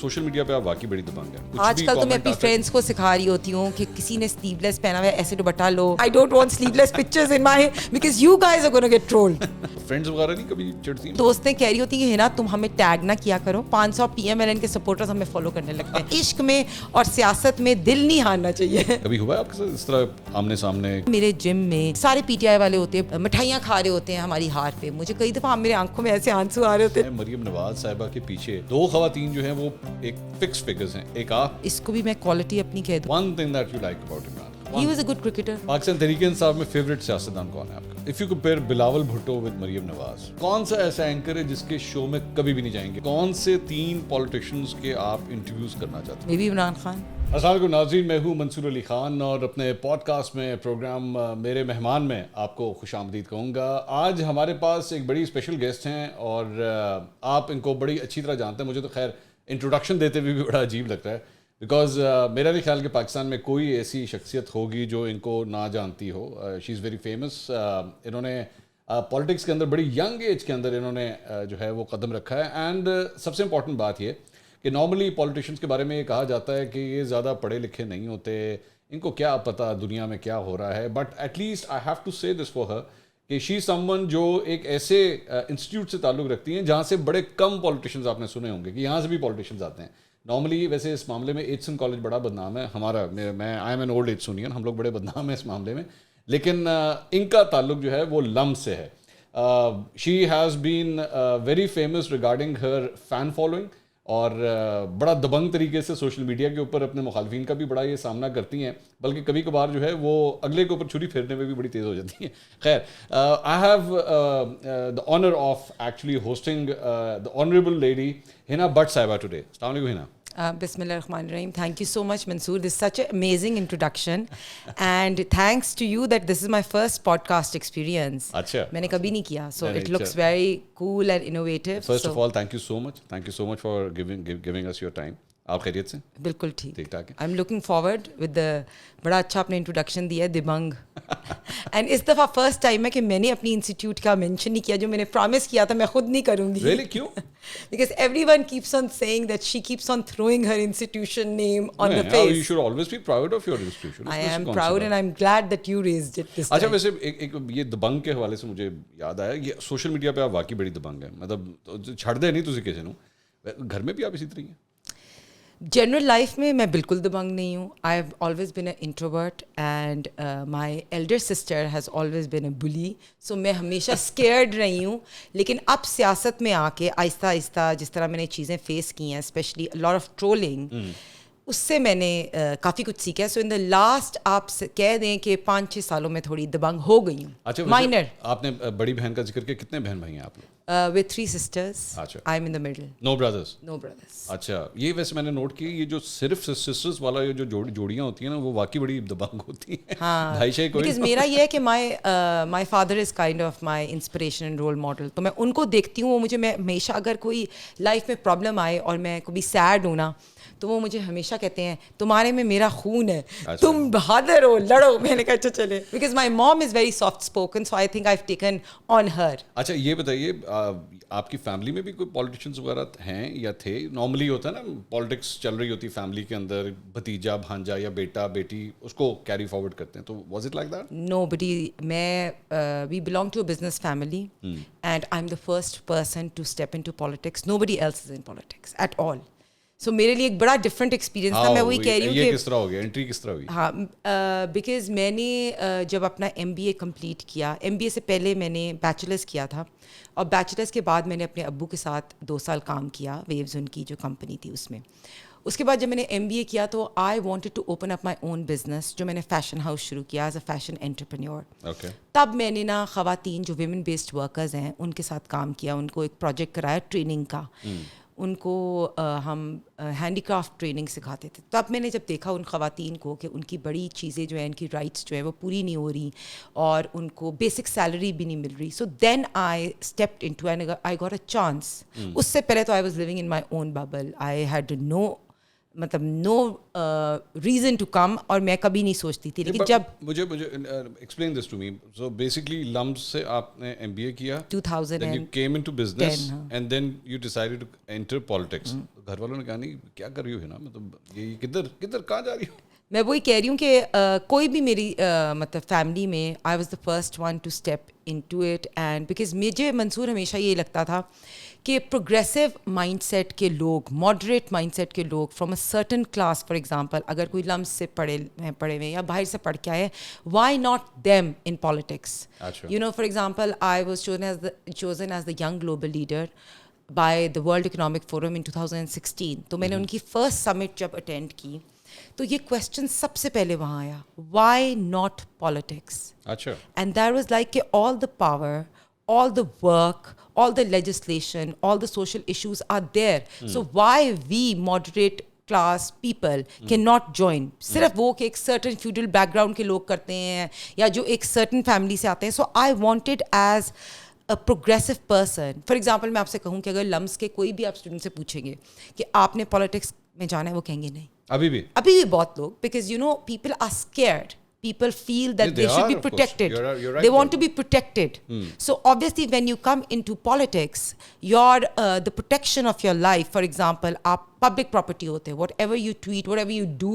Social media پہ آپ واقعی بڑی دبنگ ہیں. آج کل تو میں اپنی فرینڈس کو سکھا رہی ہوتی ہوں کہ کسی نے سلیو لیس پہنا ہوا ہے ایسے دوپٹہ لو. I don't want sleeveless pictures in my because you guys are going to get trolled. Friends وغیرہ نہیں کبھی چڑھتی ہیں؟ دوستیں کہہ رہی ہوتی ہیں کہ ہنا تم ہمیں ٹیگ نہ کیا کرو, 500 PMLN کے سپورٹرز ہمیں فالو کرنے لگتے ہیں. عشق میں اور سیاست میں دل نہیں ہارنا چاہیے. کبھی ہوا ہے آپ کے ساتھ اس طرح آمنے سامنے؟ میرے جم میں سارے PTI والے ہوتے ہیں, مٹھائیاں کھا رہے ہوتے ہیں ہماری ہار پہ. مجھے کئی دفعہ میرے آنکھوں میں ایسے آنسو آ رہے ہوتے ہیں. مریم نواز صاحبہ کے پیچھے 2 خواتین جو ہیں وہ ایک فکس فگرز ہیں. ایک آپ, اس کو بھی میں کوالٹی اپنی کہہ دوں. one thing that you like about Imran. He was a good cricketer. Pakistan Tehreek انصاف میں فیوریٹ سیاستدان کون ہے آپ کا؟ If you compare Bilawal Bhutto with Maryam Nawaz, کون سا ایسا اینکر ہے جس کے شو میں کبھی بھی نہیں جائیں گے؟ کون سے 3 پولیٹیشنز کے آپ انٹرویوز کرنا چاہتے ہیں؟ Maybe Imran Khan. السلام علیکم ناظرین, میں ہوں منصور علی خان اور اپنے پوڈ کاسٹ میں پروگرام میرے مہمان میں آپ کو خوش آمدید کہوں گا. آج ہمارے پاس ایک بڑی اسپیشل گیسٹ ہیں اور آپ ان کو بڑی اچھی طرح جانتے ہیں. مجھے تو خیر انٹروڈکشن دیتے ہوئے بھی بڑا عجیب لگتا ہے بیکاز میرا نہیں خیال کہ پاکستان میں کوئی ایسی شخصیت ہوگی جو ان کو نہ جانتی ہو. شی از ویری فیمس. انہوں نے پالیٹکس کے اندر بڑی ینگ ایج کے اندر انہوں نے جو ہے وہ قدم رکھا ہے. اینڈ سب سے امپورٹنٹ بات یہ کہ نارملی پولیٹیشینس کے بارے میں یہ کہا جاتا ہے کہ یہ زیادہ پڑھے لکھے نہیں ہوتے, ان کو کیا پتہ دنیا میں کیا ہو رہا ہے. But at least I have to say this for her کہ شی از سم ون جو ایک ایسے انسٹیٹیوٹ سے تعلق رکھتی ہیں جہاں سے بڑے کم پولیٹیشینز آپ نے سنے ہوں گے کہ یہاں سے بھی پولیٹیشینز آتے ہیں. نارملی ویسے اس معاملے میں ایچسن کالج بڑا بدنام ہے ہمارا, میں آئی ایم این اولڈ ایچسونین, ہم لوگ بڑے بدنام ہیں اس معاملے میں. لیکن ان کا تعلق جو ہے وہ لم سے ہے. She has been very famous regarding Hare fan following اور بڑا دبنگ طریقے سے سوشل میڈیا کے اوپر اپنے مخالفین کا بھی بڑا یہ سامنا کرتی ہیں, بلکہ کبھی کبھار جو ہے وہ اگلے کے اوپر چھری پھیرنے میں بھی بڑی تیز ہو جاتی ہیں. خیر, I have the owner of actually hosting the honourable lady ہنا بٹ صاحبہ ٹوڈے. السلام علیکم ہنا. بسم اللہ الرحمن الرحیم. Thank you so much, Mansoor. This is such an amazing introduction. And thanks to you that this is my first podcast experience. اچھا, میں نے کبھی نہیں کیا. So it looks very cool and innovative. First of all, thank you so much. Thank you so much for giving us your time. آپ خیریت سے؟ بالکل ٹھیک. ٹھیک ٹھاک ہے. I am looking forward with بڑا اچھا اپنے انٹروڈکشن دیا ہے دبنگ. اینڈ اس دفعہ فرسٹ ٹائم ہے کہ میں نے اپنی انسٹیٹیوٹ کا مینشن نہیں کیا جو میں نے پرومس کیا تھا میں خود نہیں کروں گی. Really? کیوں؟ Because everyone keeps on saying that she keeps on throwing her institution name on the face. You should always be proud of your institution. I am proud and I'm glad that you raised it this time. اچھا, ویسے ایک یہ دبنگ کے حوالے سے مجھے یاد آیا, یہ سوشل میڈیا پہ آپ واقعی بڑی دبنگ ہیں, مطلب چھڑ دے نہیں تسی کسی نو. گھر میں بھی آپ اسی طرح ہیں؟ جنرل لائف میں میں بالکل دبنگ نہیں ہوں. I have always been a introvert and my elder sister has always been a bully. So میں ہمیشہ اسکیئرڈ رہی ہوں. لیکن اب سیاست میں آ کے آہستہ آہستہ جس طرح میں نے چیزیں فیس کی ہیں, اسپیشلی لاٹ آف ٹرولنگ, اس سے میں نے کافی کچھ سیکھا. سو ان دا لاسٹ آپ کہہ دیں کہ 5-6 سالوں میں تھوڑی دبنگ ہو گئی ہوں. اچھا, مائنر. آپ نے بڑی بہن کا ذکر کیا, کتنے بہن بھائی ہیں آپ لوگ؟ with 3 sisters. I am in the middle. No brothers? No brothers. اچھا, یہ ویسے میں نے نوٹ کی یہ جو صرف سسٹرز والا یہ جو جوڑیاں ہوتی ہیں نا وہ واقعی بڑی دبنگ ہوتی ہیں. ہاں, بھائی شاہی کوئی. بیکاز میرا یہ ہے کہ my father is kind of my inspiration and role model. تو میں ان کو دیکھتی ہوں, وہ مجھے, میں ہمیشہ اگر کوئی لائف میں پرابلم آئے اور میں کبھی سیڈ ہوں نا تو وہ مجھے ہمیشہ کہتے ہیں تمہارے میں میرا خون ہے, تم بہادر ہو, لڑو. میں نے کہا اچھا چلے, because my mom is very soft spoken, so I think I have taken on her. اچھا, یہ بتائیے آپ کی فیملی میں بھی کوئی پولیٹیشینس وغیرہ ہیں یا تھے؟ نارملی ہوتا ہے نا پالیٹکس چل رہی ہوتی فیملی کے اندر, بھتیجا بھانجا یا بیٹا بیٹی اس کو کیری فارورڈ کرتے ہیں, تو was it like that? No buddy. میں we belong to a business family and I am the first person to step into politics. Nobody else is in politics at all. So میرے لیے ایک بڑا different experience تھا. میں وہی کہہ رہی ہوں کہ کس طرح ہو گیا, انٹری کس طرح ہوئی؟ ہاں, بیکاز میں نے جب اپنا MBA کمپلیٹ کیا, MBA سے پہلے میں نے بیچلرس کیا تھا, اور بیچلرس کے بعد میں نے اپنے ابو کے ساتھ 2 سال کام کیا ویوز ان کی جو کمپنی تھی اس میں. اس کے بعد جب میں نے MBA کیا تو I wanted to open up my own business, جو میں نے فیشن ہاؤس شروع کیا ایز اے فیشن انٹرپرینیور. تب میں نے نا خواتین جو ویمن بیسڈ ورکرز ہیں ان کے ساتھ کام کیا, ان کو ایک پروجیکٹ کرایا ٹریننگ کا. ان کو ہم ہینڈی کرافٹ ٹریننگ سکھاتے تھے. تو اب میں نے جب دیکھا ان خواتین کو کہ ان کی بڑی چیزیں جو ہیں, ان کی رائٹس جو ہیں وہ پوری نہیں ہو رہی اور ان کو بیسک سیلری بھی نہیں مل رہی. So then I stepped into and I got a chance. اس سے پہلے تو I was living in my own bubble. I had no reason to come, اور میں کبھی نہیں سوچتی تھی. لیکن جب مجھے explain this to me. So basically LUMS سے آپ نے MBA کیا 2000 then you came into business and then you decided to enter politics. تو گھر والوں نے کہا نہیں کیا کر رہی ہو نا مطلب یہ کدھر کہاں جا رہی ہو؟ میں وہی کہہ رہی ہوں کہ کوئی بھی میری مطلب فیملی میں I was the first one to step into it. And because مجھے منصور ہمیشہ یہ لگتا تھا کہ پروگریسو مائنڈ سیٹ کے لوگ, ماڈریٹ مائنڈ سیٹ کے لوگ from a certain class, for example اگر کوئی لمس سے پڑھے ہوئے یا باہر سے پڑھ کے آئے, why not them in politics. You know for example I was chosen as the young global leader by the World Economic Forum in 2016. تو میں نے ان کی فرسٹ سمٹ جب اٹینڈ کی تو یہ کوشچن سب سے پہلے وہاں آیا, وائی ناٹ پالیٹکس. اچھا. اینڈ دیٹ واز لائک کہ all the power, all the work, all the legislation, all the social issues are there. So why we moderate class people cannot join? صرف وہ کہ ایک certain feudal background کے لوگ کرتے ہیں یا جو ایک certain family سے آتے ہیں. So I wanted as a progressive person. For example میں آپ سے کہوں کہ اگر لمس کے کوئی بھی آپ اسٹوڈنٹ سے پوچھیں گے کہ آپ نے پالیٹکس میں جانا ہے, وہ کہیں گے نہیں. ابھی بھی بہت لوگ, because you know people are scared. People feel that they should be protected. You're right, they want to be protected. So obviously when you come into politics, the protection of your life, for example, aap public property hote, whatever you tweet, whatever you do,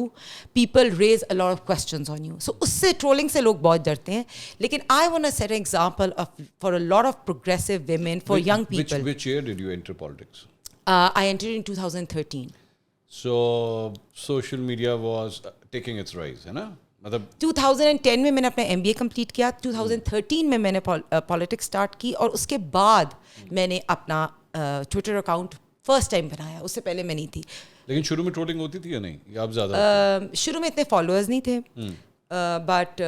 people raise a lot of questions on you. So usse trolling se log bahut darte hain. Lekin I want to set an example for a lot of progressive women, for young people. Which year did you enter politics? I entered in 2013. So social media was taking its rise, hai na? 2010 میں نے اپنا MBA complete کیا, 2013 میں میں نے politics start کی, اور اس کے بعد میں نے اپنا ٹویٹر اکاؤنٹ فرسٹ ٹائم بنایا. اس سے پہلے میں نہیں تھی. لیکن شروع میں ٹرولنگ ہوتی تھی یا نہیں, یا اب زیادہ؟ شروع میں اتنے فالوورز نہیں تھے, بٹ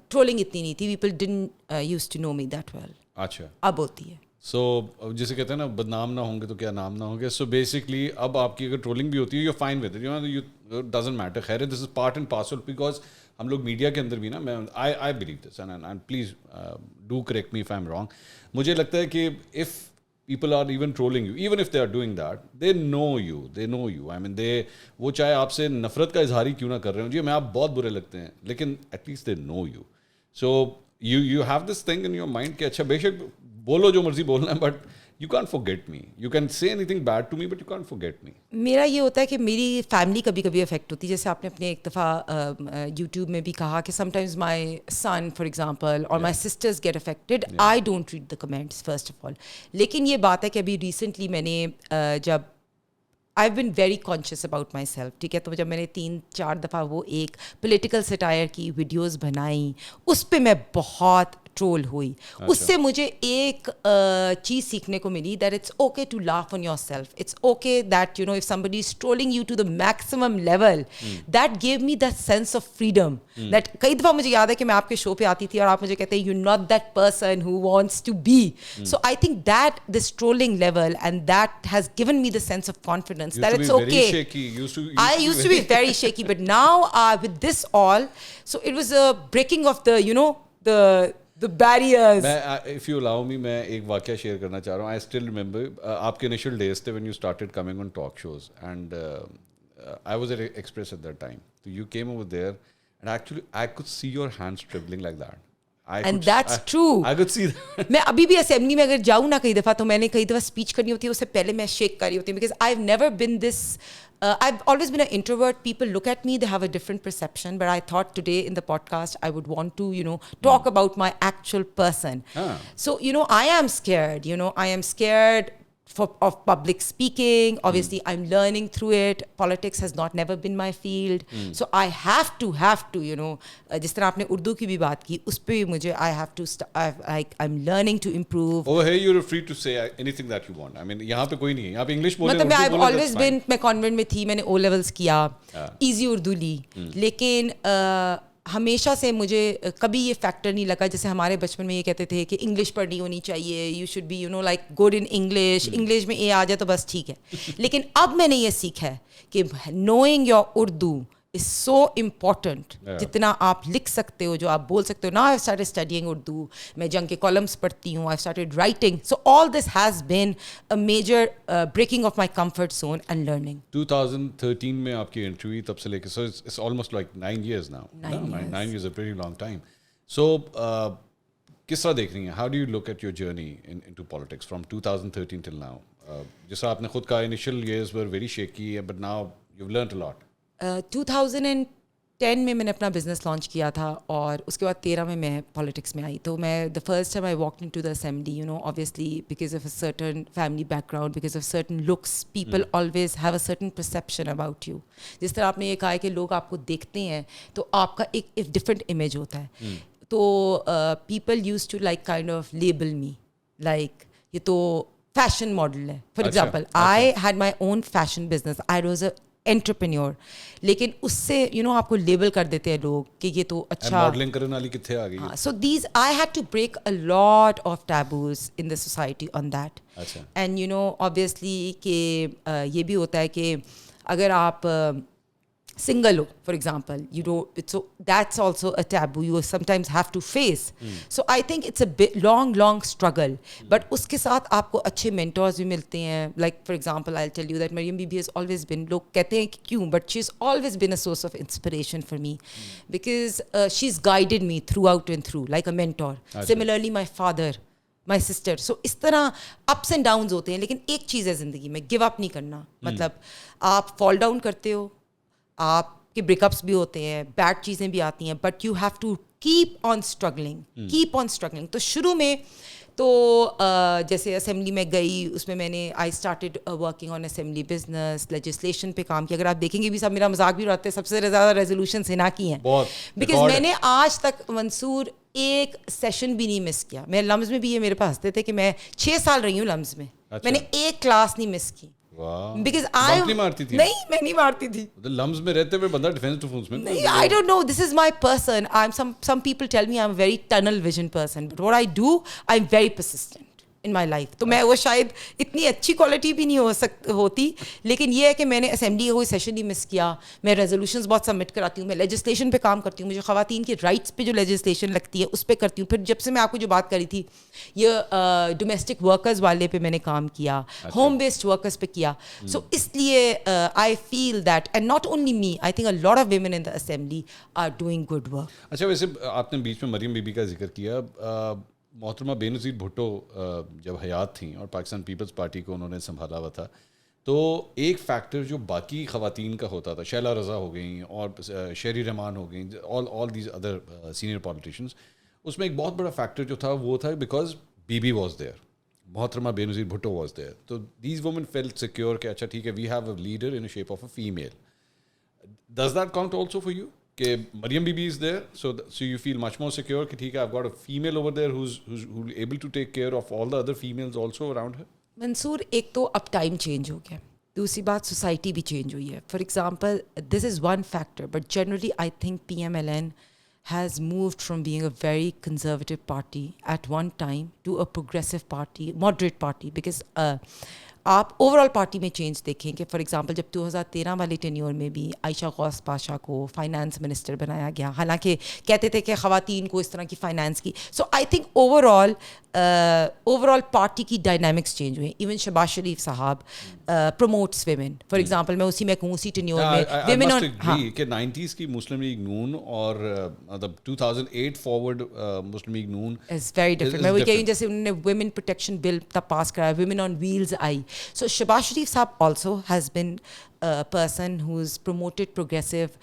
ٹرولنگ اتنی نہیں تھی. People didn't use to know me that well. اچھا. اب ہوتی ہے. سو جسے کہتے ہیں نا بدنام نہ ہوں گے تو کیا نام نہ ہوں گے. سو بیسکلی اب آپ کی اگر ٹرولنگ بھی ہوتی ہے, you fine with it, you doesn't matter. خیر, this is part and parcel, because ہم لوگ میڈیا کے اندر بھی نا, میں I believe this, and please do correct me if I am wrong. مجھے لگتا ہے کہ if people are even trolling you, even if they are doing that, they know you. I mean وہ چاہے آپ سے نفرت کا اظہار ہی کیوں نہ کر رہے ہوں, جی میں آپ بہت برے لگتے ہیں, لیکن at least they know you. So you have this thing in your mind کہ اچھا بے شک بولو جو مرضی بولنا ہے, but you can't forget me. You can say anything bad to me, but you can't forget me. میرا یہ ہوتا ہے کہ میری فیملی کبھی کبھی افیکٹ ہوتی ہے. جیسے آپ نے اپنے ایک دفعہ یوٹیوب میں بھی کہا کہ sometimes my son for example اور my sisters get affected. I don't read the comments first of all. لیکن یہ بات ہے کہ ابھی ریسنٹلی میں نے جب I been very conscious about myself, ٹھیک ہے, تو جب میں نے 3-4 دفعہ وہ ایک پولیٹیکل سٹائر کی ویڈیوز بنائیں, اس پہ میں بہت ٹرول ہوئی. اس سے مجھے ایک چیز سیکھنے کو ملی, that it's okay to laugh on yourself. It's okay that you know if somebody is trolling you to the maximum level, that gave me that sense of freedom. That کئی دفعہ مجھے یاد ہے کہ میں آپ کے شو پہ آتی تھی اور آپ مجھے کہتے ہیں you're not that person who wants to be. So I think that this trolling level and that has given me the sense of confidence that it's okay. I used to be very shaky, but now with this all, so it was a breaking of the, you know, the barriers. If you allow me, میں ایک واقعہ share کرنا چاہ رہا ہوں. I still remember آپ کے initial days تھے when you started coming on talk shows, and I was at Express at that time. So you came over there, and actually I could see your hands trembling like that. And that's true. I could see that. میں ابھی بھی assembly میں اگر جاؤں نا کئی دفعہ, تو میں نے کئی دفعہ اسپیچ کرنی ہوتی ہے, اس سے پہلے میں شیک کر رہی ہوتی ہوں, because I've never been this I've always been an introvert. People look at me, they have a different perception, but I thought today in the podcast I would want to, you know, talk about my actual person. So, you know, I am scared, you know, I am scared of public speaking. Obviously I'm learning through it. Politics has never been my field. So I have to, you know, جس طرح آپ نے اردو کی بھی بات کی, اس پہ بھی مجھے I have to I'm learning to improve. Over here you're free to say anything that you want. I mean یہاں پہ کوئی نہیں ہے, یہاں پہ انگلش بولے, مطلب میں I've always been, میں کانوینٹ میں تھی, میں نے O levels کیا, ایزی اردو لی, لیکن ہمیشہ سے مجھے کبھی یہ فیکٹر نہیں لگا. جیسے ہمارے بچپن میں یہ کہتے تھے کہ انگلش پڑھنی ہونی چاہیے, you should be, you know, like good in English, English میں اے آ جائے تو بس ٹھیک ہے. لیکن اب میں نے یہ سیکھا ہے کہ knowing your Urdu is so important. جتنا آپ لکھ سکتے ہو, جو آپ بول سکتے ہو. Now I've started studying Urdu, میں جنگ کے کالمس پڑھتی ہوں, I've started writing. So all this has been a major breaking of my comfort zone and learning. 2013 میں آپ کی انٹری ہوئی, تب سے لے کے, so it's almost like 9 years now. 9 years a pretty long time. So کس طرح دیکھ رہی ہیں, how do you look at your journey into politics from 2013 till now? جیسا آپ نے خود کہا initial years were very shaky but now you learned a lot. 2010 میں نے اپنا بزنس لانچ کیا تھا اور اس کے بعد 13 میں پالیٹکس میں آئی. تو میں the first time I walk into the assembly, you know, obviously because of a certain family background, because of certain looks, people always have a certain perception about you. جس طرح آپ نے یہ کہا ہے کہ لوگ آپ کو دیکھتے ہیں تو آپ کا ایک ڈفرینٹ امیج ہوتا ہے. تو people used to like kind of label me like یہ تو فیشن ماڈل ہے. For example I had my own fashion business, I was a entrepreneur, لیکن اس سے یو نو آپ کو لیبل کر دیتے ہیں لوگ کہ یہ تو اچھا ماڈلنگ کرنے والی کتنے آ گئی. So these I had to break a lot of taboos in the society on that. And you know obviously کہ یہ بھی ہوتا ہے کہ اگر آپ single ho, for example, you don't, so that's also a taboo you sometimes have to face. So I think it's a bit long struggle, but uske sath aapko achhe mentors bhi milte hain. Like for example, I'll tell you that Maryam Bibi has always been, log kehte hain ki kyun, but she's always been a source of inspiration for me because she's guided me throughout and through like a mentor. Similarly my father, my sister. So اس طرح ups and downs ہوتے ہیں, لیکن ایک چیز ہے زندگی میں, give up نہیں کرنا. مطلب آپ fall down کرتے ہو, آپ کے بریک اپس بھی ہوتے ہیں, بیڈ چیزیں بھی آتی ہیں, but you have to keep on struggling. تو شروع میں تو جیسے اسمبلی میں گئی, اس میں نے I started working on assembly business, legislation پہ کام کیا. اگر آپ دیکھیں گے بھی سب میرا مذاق بھی اڑاتے ہیں, سب سے زیادہ ریزولوشنس ہنا کی ہیں, بیکاز میں نے آج تک منصور ایک سیشن بھی نہیں مس کیا. میں لمز میں بھی, یہ میرے پاس ہنستے تھے کہ میں 6 سال رہی ہوں لمز میں, میں نے ایک کلاس نہیں مس کی. Because نہیں, میں نہیں مارتی تھی. لمز میں رہتے ہوئے بندہ ڈیفینس ڈیفینس میں نہیں. I don't know, this is my person. Some people tell me I'm a very tunnel vision person, but what I do, I'm very persistent in my life. تو میں وہ شاید اتنی اچھی کوالٹی بھی نہیں ہوتی, لیکن یہ ہے کہ میں نے اسمبلی کا کوئی سیشن نہیں مس کیا. میں ریزولوشنز بہت سبمٹ کراتی ہوں, میں لیجسلیشن پہ کام کرتی ہوں, مجھے خواتین کے رائٹس پہ جو لیجسلیشن لگتی ہے اس پہ کرتی ہوں. پھر جب سے میں آپ کو جو بات کری تھی, یہ ڈومیسٹک ورکرز والے پہ میں نے کام کیا, ہوم بیسڈ ورکرز پہ کیا. سو اس لیے I feel that, and not only me, I think a lot of women in the assembly are doing good work. اچھا, ویسے آپ نے بیچ میں مریم بی بی کا ذکر کیا. محترمہ بے نظیر بھٹو جب حیات تھیں اور پاکستان پیپلز پارٹی کو انہوں نے سنبھالا ہوا تھا, تو ایک فیکٹر جو باقی خواتین کا ہوتا تھا, شیلا رضا ہو گئیں اور شہری رحمان ہو گئیں, all these other senior politicians, اس میں ایک بہت بڑا فیکٹر جو تھا وہ تھا because Bibi was there, محترمہ Benazir Bhutto was there. تو دیز وومن فیلٹ سیکیور کہ اچھا ٹھیک ہے, we have a leader in shape of a female. Does that count also for you کہ Maryam be be is there, so you feel much more secure کہ ٹھیک ہے, آئی got a female over there who is able to take care of all the other females also around her. Mansoor, ایک تو اب time change ہو گیا, دوسری بات society بھی چینج ہوئی ہے. For example this is one factor, but generally I think PMLN has moved from being a very conservative party at one time to a progressive party, moderate party, because آپ over all party میں change دیکھیں کہ for example جب 2013 والے tenure میں بھی عائشہ غوث پاشا کو finance minister بنایا گیا, حالانکہ کہتے تھے کہ خواتین کو اس طرح کی فائنانس کی. So I think overall party کی ڈائنامکس چینج ہوئے. Even Shehbaz Sharif sahab promotes women, for example میں اسی میں کہوں اسی ٹینیور میں ویمن آن کہ 90s کی مسلم لیگ نون اور مطلب 2008 forward Muslim League Noon is very different. میں وہی کہہ رہی ہوں, جیسے انہوں نے ویمن پروٹیکشن بل تب پاس کرایا, ویمن آن ویلز آئی. So Shehbaz Sharif Saab also has been a person who's promoted progressive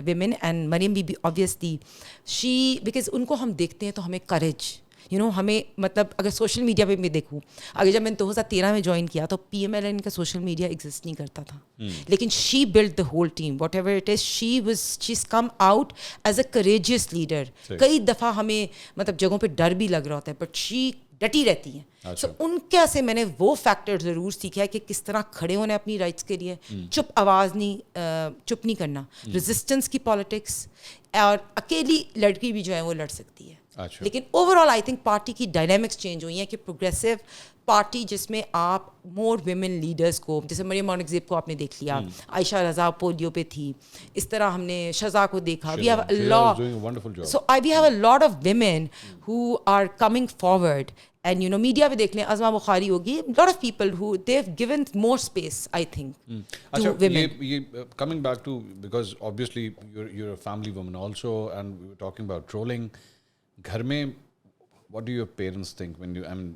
women, and Maryam Bibi obviously she, because unko hum dekhte hain to hame courage, you know, ہمیں مطلب اگر social media پہ میں دیکھوں, اگر جب میں نے 2013 میں جوائن کیا تو PMLN کا سوشل میڈیا ایگزسٹ نہیں کرتا تھا, لیکن she build the whole team, whatever it is, she's come out as a courageous leader. کئی دفعہ ہمیں مطلب جگہوں پہ ڈر بھی لگ رہا ہوتا ہے, بٹ شی ڈٹی رہتی ہیں. سو ان کے سے میں نے وہ فیکٹر ضرور سیکھا ہے کہ کس طرح کھڑے ہونے اپنی رائٹس کے لیے, چپ نہیں کرنا, ریزسٹنس کی پالیٹکس, اور اکیلی لڑکی بھی جو ہے وہ لڑ سکتی ہے. لیکن over all I think party کی ڈائنامکس چینج ہوئی ہیں کہ پروگریسو پارٹی جس میں آپ مور ویمن لیڈرس کو, جیسے مریم اورنگزیب کو آپ نے دیکھ لیا, عائشہ رضا پولیو پہ تھی, اس طرح ہم نے شزا کو دیکھا. We have a lot, so we have a lot of women who are coming forward. And you know media پہ دیکھ لیں, ازما بخاری ہوگی, lot of people who they have given more space I think to women. یہ coming back to, because obviously you're a family woman also, and we were talking about trolling. گھر میں what do your parents think when you, I mean,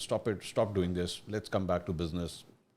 stop doing this, let's come back to business,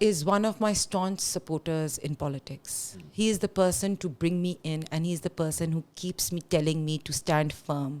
is one of my staunch supporters in politics. He is the person to bring me in, and he is the person who keeps me telling me to stand firm.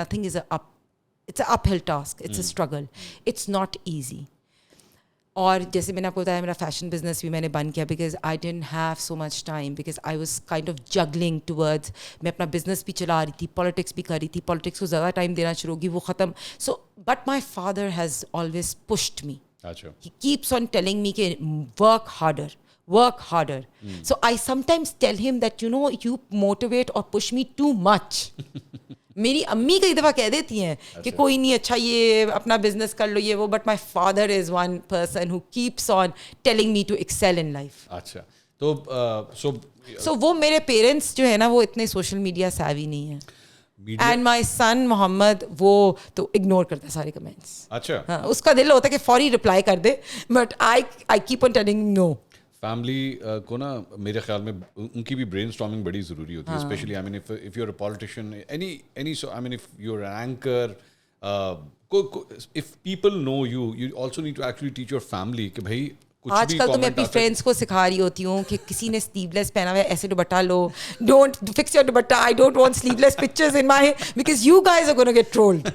nothing is it's an uphill task, it's a struggle, it's not easy. اور جیسے میں نے آپ کو بتایا میرا fashion business بھی میں نے بند کیا because I didn't have so much time because I was kind of juggling towards میں اپنا بزنس بھی چلا رہی تھی, پالیٹکس بھی کر رہی تھی, پالیٹکس کو زیادہ ٹائم دینا شروع ہوگی وہ ختم. So but my father has always pushed me, he keeps on telling me کہ work harder. So I sometimes tell him that you know you motivate اور پش می ٹو مچ. میری امی کئی دفعہ کہہ دیتی ہیں کہ کوئی نہیں, اچھا یہ اپنا بزنس کر لو یہ وہ, but my father is one person who keeps on telling me to excel in life. اچھا تو سو وہ میرے پیرنٹس جو ہے نا وہ اتنے سوشل میڈیا سیوی نہیں ہیں. اینڈ مائی سن محمد وہ تو اگنور کرتا ہے سارے کمنٹس. اچھا ہاں, اس کا دل ہوتا ہے کہ فوری رپلائی کر دے, but I keep on telling no. Family کو نا میرے خیال میں ان کی بھی برین اسٹارمنگ بڑی ضروری ہوتی ہے, especially I mean if you are a politician any I mean if you are an anchor, if people know you also need to actually teach your family کہ بھائی آج کل تو میں اپنی فرینڈس کو سکھا رہی ہوتی ہوں کہ کسی نے سلیو لیس پہنا ہوا ہے ایسے دوپٹہ لو, ڈونٹ فکس یور دوپٹہ, I don't want sleeveless pictures in my because you guys are gonna get trolled.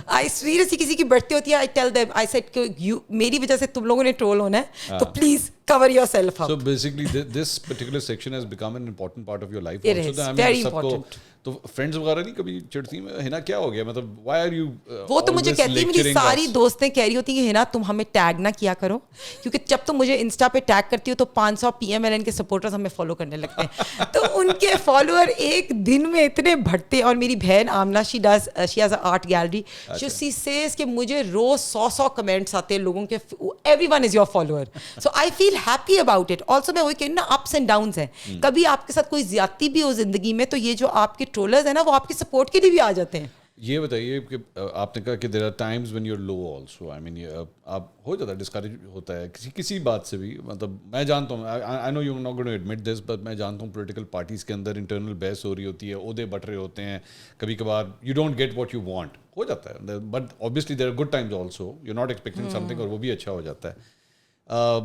I seriously کسی کی برتھ ڈے ہوتی ہے, I tell them, I said کہ میری وجہ سے تم لوگوں نے ٹرول ہونا ہے تو please cover yourself up. So basically this particular section has become an important part of your life also. It is very important. تو فرینڈس وغیرہ نہیں کبھی چڑھتی ہیں ہنا کیا ہو گیا, مطلب why are you وہ تو مجھے کہتی ہیں, میری ساری دوستیں کہہ رہی ہوتی ہیں کہ ہنا تم ہمیں ٹیگ نہ کیا کرو, کیونکہ جب تم مجھے انسٹا پہ ٹیگ کرتی ہو تو 500 PMLN کے سپورٹرز ہمیں فالو کرنے لگتے ہیں. تو ان کے فالوور ایک دن میں اتنے بڑھتے. اور میری بہن Amna she has a art gallery, she says کہ مجھے روز 100 کمنٹس آتے ہیں لوگوں کے, everyone is your follower. So I feel happy about it. Also میں وہی کہوں نا اپس اینڈ ڈاؤنس ہیں, کبھی آپ کے ساتھ کوئی زیادتی بھی ہو زندگی میں تو یہ جو آپ کے ٹرولرز ہیں نا وہ آپ کے سپورٹ کے لیے بھی آ جاتے ہیں. یہ بتائیے کہ آپ نے کہا کہ there are times when you are low also, I mean آپ ہو جاتا ہے ڈسکریج ہوتا ہے کسی بات سے بھی, مطلب میں جانتا ہوں, I know you are not going to admit this, but میں جانتا ہوں پولیٹیکل پارٹیز کے اندر انٹرنل بحث ہو رہی ہوتی ہے, عہدے بٹ رہے ہوتے ہیں, کبھی کبھار you don't get what you want, ہو جاتا ہے, but obviously there are good times also, you not expecting something اور وہ بھی اچھا ہو جاتا ہے.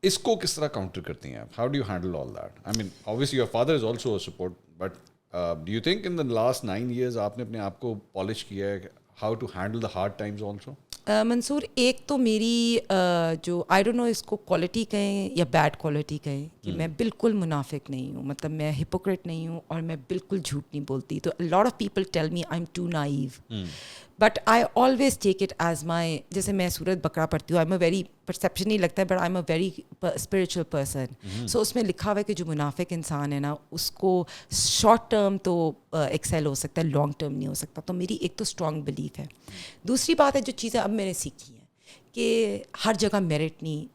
اس کو کس طرح کاؤنٹر کرتی ہیں آپ, how do you handle all that? I mean obviously your father is also a support, but do you think in the last 9 years آپ نے اپنے آپ کو پالش کیا ہے how to handle the hard times also? منصور, ایک تو میری جو آئی ڈونٹ نو اس کو کوالٹی کہیں یا بیڈ کوالٹی کہیں کہ میں بالکل منافق نہیں ہوں, مطلب میں ہپوکریٹ نہیں ہوں اور میں بالکل جھوٹ نہیں بولتی. تو lot of people tell me I am too naive, but I always take it as my, جیسے میں سورت بقرہ پڑھتی ہوں, I am a very perception نہیں لگتا ہے, but I am a very spiritual person. So اس میں لکھا ہوا ہے کہ جو منافق انسان ہے نا اس کو شارٹ ٹرم تو ایکسیل ہو سکتا ہے, لانگ ٹرم نہیں ہو سکتا. تو میری ایک تو اسٹرانگ بلیف ہے. دوسری بات ہے جو چیزیں اب میں نے سیکھی ہیں کہ ہر جگہ میرٹ نہیں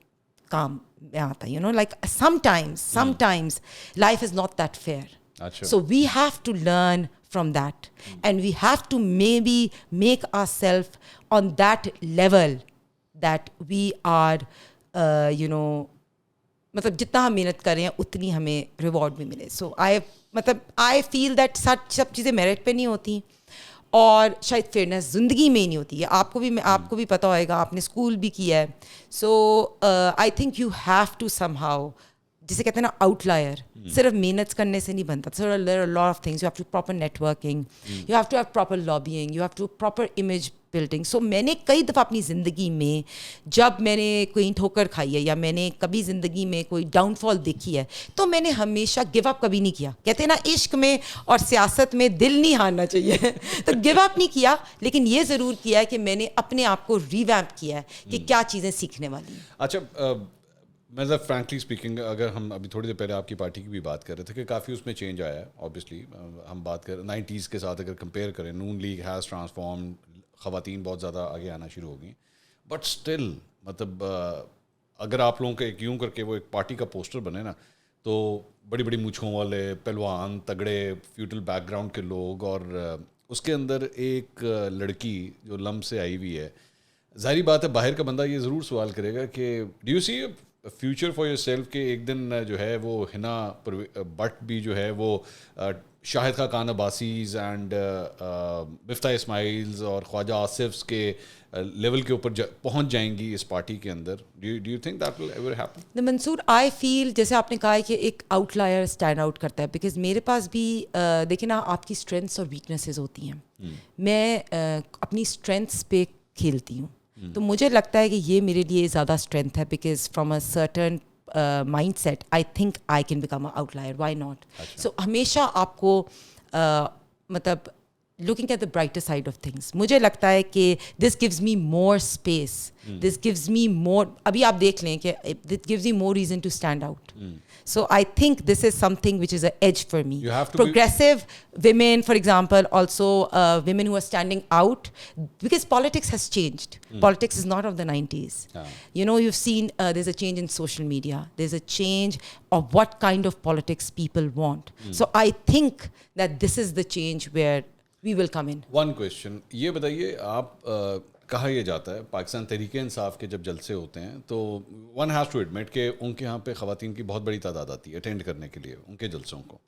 کام میں آتا, you know like sometimes life is not that fair. So we have to learn from that, and we have to maybe make ourselves on that level that we are you know مطلب جتنا ہم محنت کر رہے ہیں اتنی ہمیں reward بھی ملے. سو آئی فیل دیٹ سب چیزیں میرٹ پہ نہیں ہوتی اور شاید فیئرنیس زندگی میں ہی نہیں ہوتی ہے. آپ کو بھی پتہ ہوئے گا, آپ نے اسکول بھی کیا ہے. So I think you have to somehow, جسے کہتے ہیں نا آؤٹ لائر, صرف محنت کرنے سے نہیں بنتا. So there are lot of things, you have to proper networking, you have to have proper lobbying, you have to proper image building. So میں نے کئی دفعہ اپنی زندگی میں جب میں نے کوئی ٹھوکر کھائی ہے یا میں نے کبھی زندگی میں کوئی ڈاؤن فال دیکھی ہے تو میں نے ہمیشہ گو اپ کبھی نہیں کیا. کہتے ہیں نا عشق میں اور سیاست میں دل نہیں ہارنا چاہیے. تو گو اپ نہیں کیا, لیکن یہ ضرور کیا ہے کہ میں نے اپنے آپ کو ریویمپ کیا ہے کہ کیا چیزیں سیکھنے والی ہیں. اچھا مطلب فرینکلی اسپیکنگ, اگر ہم ابھی تھوڑی دیر پہلے آپ کی پارٹی کی بھی بات کر رہے تھے کہ کافی اس میں چینج آیا ہے. اوبیسلی ہم بات کریں 90s کے ساتھ اگر کمپیئر کریں, نون لیگ ہیز ٹرانسفارم, خواتین بہت زیادہ آگے آنا شروع ہو گئیں, بٹ اسٹل مطلب اگر آپ لوگوں کے یوں کر کے وہ ایک پارٹی کا پوسٹر بنے نا تو بڑی بڑی مونچھوں والے پہلوان تگڑے فیوڈل بیک گراؤنڈ کے لوگ, اور اس کے اندر ایک لڑکی جو لم سے آئی ہوئی ہے. ظاہری بات ہے باہر کا بندہ یہ ضرور سوال کرے گا کہ do you see future for yourself کہ ایک دن جو ہے وہ ہنا بٹ بھی جو ہے وہ شاہد خاقان عباسیز اینڈ مفتاح اسماعیلز اور خواجہ آصفs کے لیول کے اوپر پہنچ جائیں گی اس پارٹی کے اندر. Do you think that will ever happen? Mansoor, I feel جیسے آپ نے کہا ہے کہ ایک آؤٹ لائر اسٹینڈ آؤٹ کرتا ہے, بیکاز میرے پاس بھی دیکھیں نا آپ کی اسٹرینتھس اور ویکنیسز ہوتی ہیں. میں اپنی اسٹرینتھس پہ کھیلتی ہوں, تو مجھے لگتا ہے کہ یہ میرے لیے زیادہ اسٹرینتھ ہے, because from a certain mindset I think I can become a outlier, why not. So ہمیشہ آپ کو مطلب looking at the brighter side of things, مجھے لگتا ہے کہ this gives me more space, this gives me more, ابھی آپ دیکھ لیں کہ it gives me more reason to stand out. So I think this is something which is an edge for me. Progressive women, for example, also women who are standing out, because politics has changed. Politics is not of the 90s. You know, you've seen there's a change in social media. There's a change of what kind of politics people want. So I think that this is the change where we will come in. One question, یہ بتائیے آپ کہا یہ جاتا ہے پاکستان تحریک انصاف کے جب جلسے ہوتے ہیں تو ون ہیز ٹو ایڈمٹ کہ ان کے یہاں پہ خواتین کی بہت بڑی تعداد آتی ہے اٹینڈ کرنے کے لیے ان کے جلسوں کو.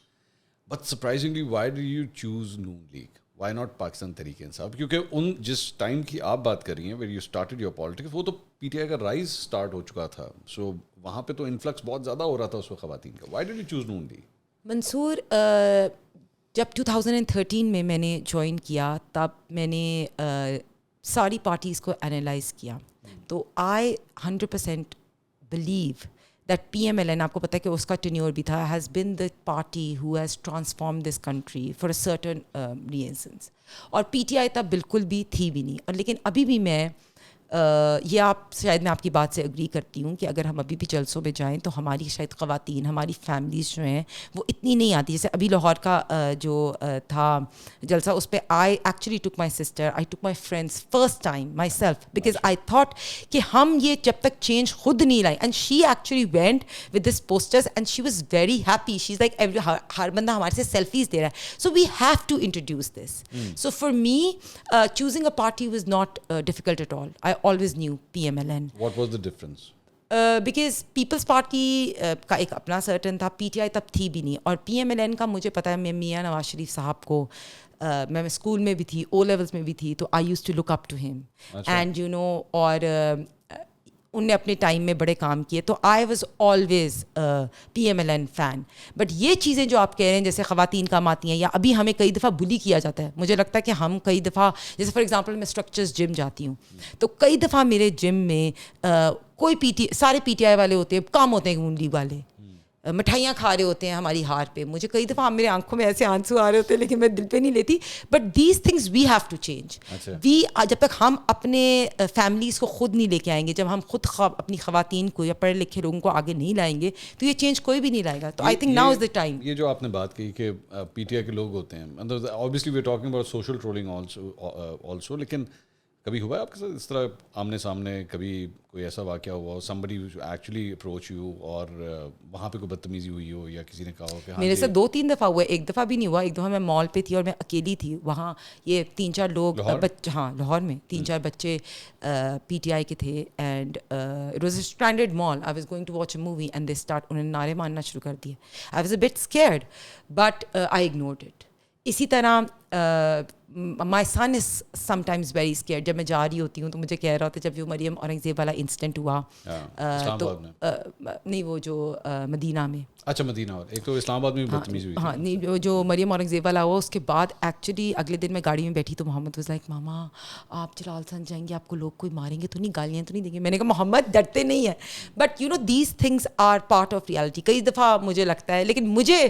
But surprisingly why do you choose Noon League, why not Pakistan Tehreek Insaf? کیونکہ ان جس ٹائم کی آپ بات کر رہی ہیں where you started your politics, وہ تو پی ٹی آئی کا رائز اسٹارٹ ہو چکا تھا. سو وہاں پہ تو انفلکس بہت زیادہ ہو رہا تھا اس وقت خواتین کا. Why do you choose Noon League? Mansoor, جب 2013 میں نے جوائن کیا تب میں نے ساری پارٹیز کو انالائز کیا, تو I 100% believe that P M L N, آپ کو پتہ ہے کہ اس کا ٹینیور بھی تھا, has been the party who has transform this country for a certain reasons. اور پی ٹی آئی تب بالکل بھی تھی بھی نہیں. اور لیکن ابھی بھی میں یہ آپ شاید میں آپ کی بات سے اگری کرتی ہوں کہ اگر ہم ابھی بھی جلسوں میں جائیں تو ہماری شاید خواتین, ہماری فیملیز جو ہیں وہ اتنی نہیں آتی. جیسے ابھی لاہور کا جو تھا جلسہ, اس پہ I actually took my sister, I took my friends first time myself, because I thought کہ ہم یہ جب تک چینج خود نہیں لائیں. And she actually went with this posters and she was very happy. She is like ہر بندہ ہمارے سے سیلفیز دے رہا ہے, so we have to introduce this. So for me choosing a party was not difficult at all. I always knew PMLN. What was the difference? Because People's Party کا ایک اپنا سرٹن تھا, پی ٹی آئی تب تھی بھی نہیں. اور پی ایم ایل این کا مجھے پتا ہے, میں میاں نواز شریف صاحب کو میں اسکول میں بھی تھی, او لیولس میں بھی تھی, تو I used to look up to ہم اینڈ یو نو, اور ان نے اپنے ٹائم میں بڑے کام کیے, تو I was always P M L N fan. But یہ چیزیں جو آپ کہہ رہے ہیں جیسے خواتین کام آتی ہیں, یا ابھی ہمیں کئی دفعہ بلی کیا جاتا ہے, مجھے لگتا ہے کہ ہم کئی دفعہ, جیسے فار ایگزامپل میں اسٹرکچرز جم جاتی ہوں, تو کئی دفعہ میرے جم میں کوئی سارے پی ٹی آئی والے ہوتے ہیں, کام ہوتے ہیں نون لیگ والے, مٹھائیاں کھا رہے ہوتے ہیں ہماری ہار پہ. مجھے کئی دفعہ میرے آنکھوں میں ایسے آنسو آ رہے ہوتے ہیں, لیکن میں دل پہ نہیں لیتی. But these things we have to change. We جب تک ہم اپنے فیملیز کو خود نہیں لے کے آئیں گے, جب ہم خود اپنی خواتین کو یا پڑھے لکھے لوگوں کو آگے نہیں لائیں گے, تو یہ چینج کوئی بھی نہیں لائے گا. تو I think now is the time. یہ جو آپ نے بات کی کہ پی ٹی آئی کے لوگ ہوتے ہیں, obviously we are talking about social trolling also, لیکن کبھی ہوا ہے آپ کے ساتھ اس طرح آمنے سامنے, کبھی کوئی ایسا واقعہ ہوا ہو, somebody actually approach you, اور وہاں پہ کوئی بدتمیزی ہوئی ہو یا کسی نے کہا ہو کہ میرے ساتھ 2-3 دفعہ ہوا ہے, ایک دفعہ بھی نہیں ہوا. ایک دفعہ میں مال پہ تھی اور میں اکیلی تھی, وہاں یہ 3-4 لوگ ہاں لاہور میں 3-4 بچے پی ٹی آئی کے تھے, and it was a standard mall. I was going to watch a movie and they start, انہوں نے نعرے مارنا شروع کر دیے. I was a bit scared but I ignored it. اسی طرح my son is sometimes very scared. جب میں جا رہی ہوتی ہوں تو مجھے کہہ رہا ہوتا ہے, جب وہ مریم اورنگزیب والا انسیڈنٹ ہوا, تو نہیں وہ جو مدینہ میں, اچھا مدینہ, ایک تو اسلام آباد میں بھی بدتمیزی ہوئی, ہاں نہیں جو مریم اورنگزیب والا ہوا, اس کے بعد ایکچولی اگلے دن میں گاڑی میں بیٹھی تو محمد واز لائک, ماما آپ جلال سن جائیں گے, آپ کو لوگ کوئی ماریں گے تو نہیں, گالیاں تو نہیں دیں گے. میں نے کہا محمد ڈرتے نہیں ہیں, but you know these things are part of reality. کئی دفعہ مجھے لگتا ہے, لیکن مجھے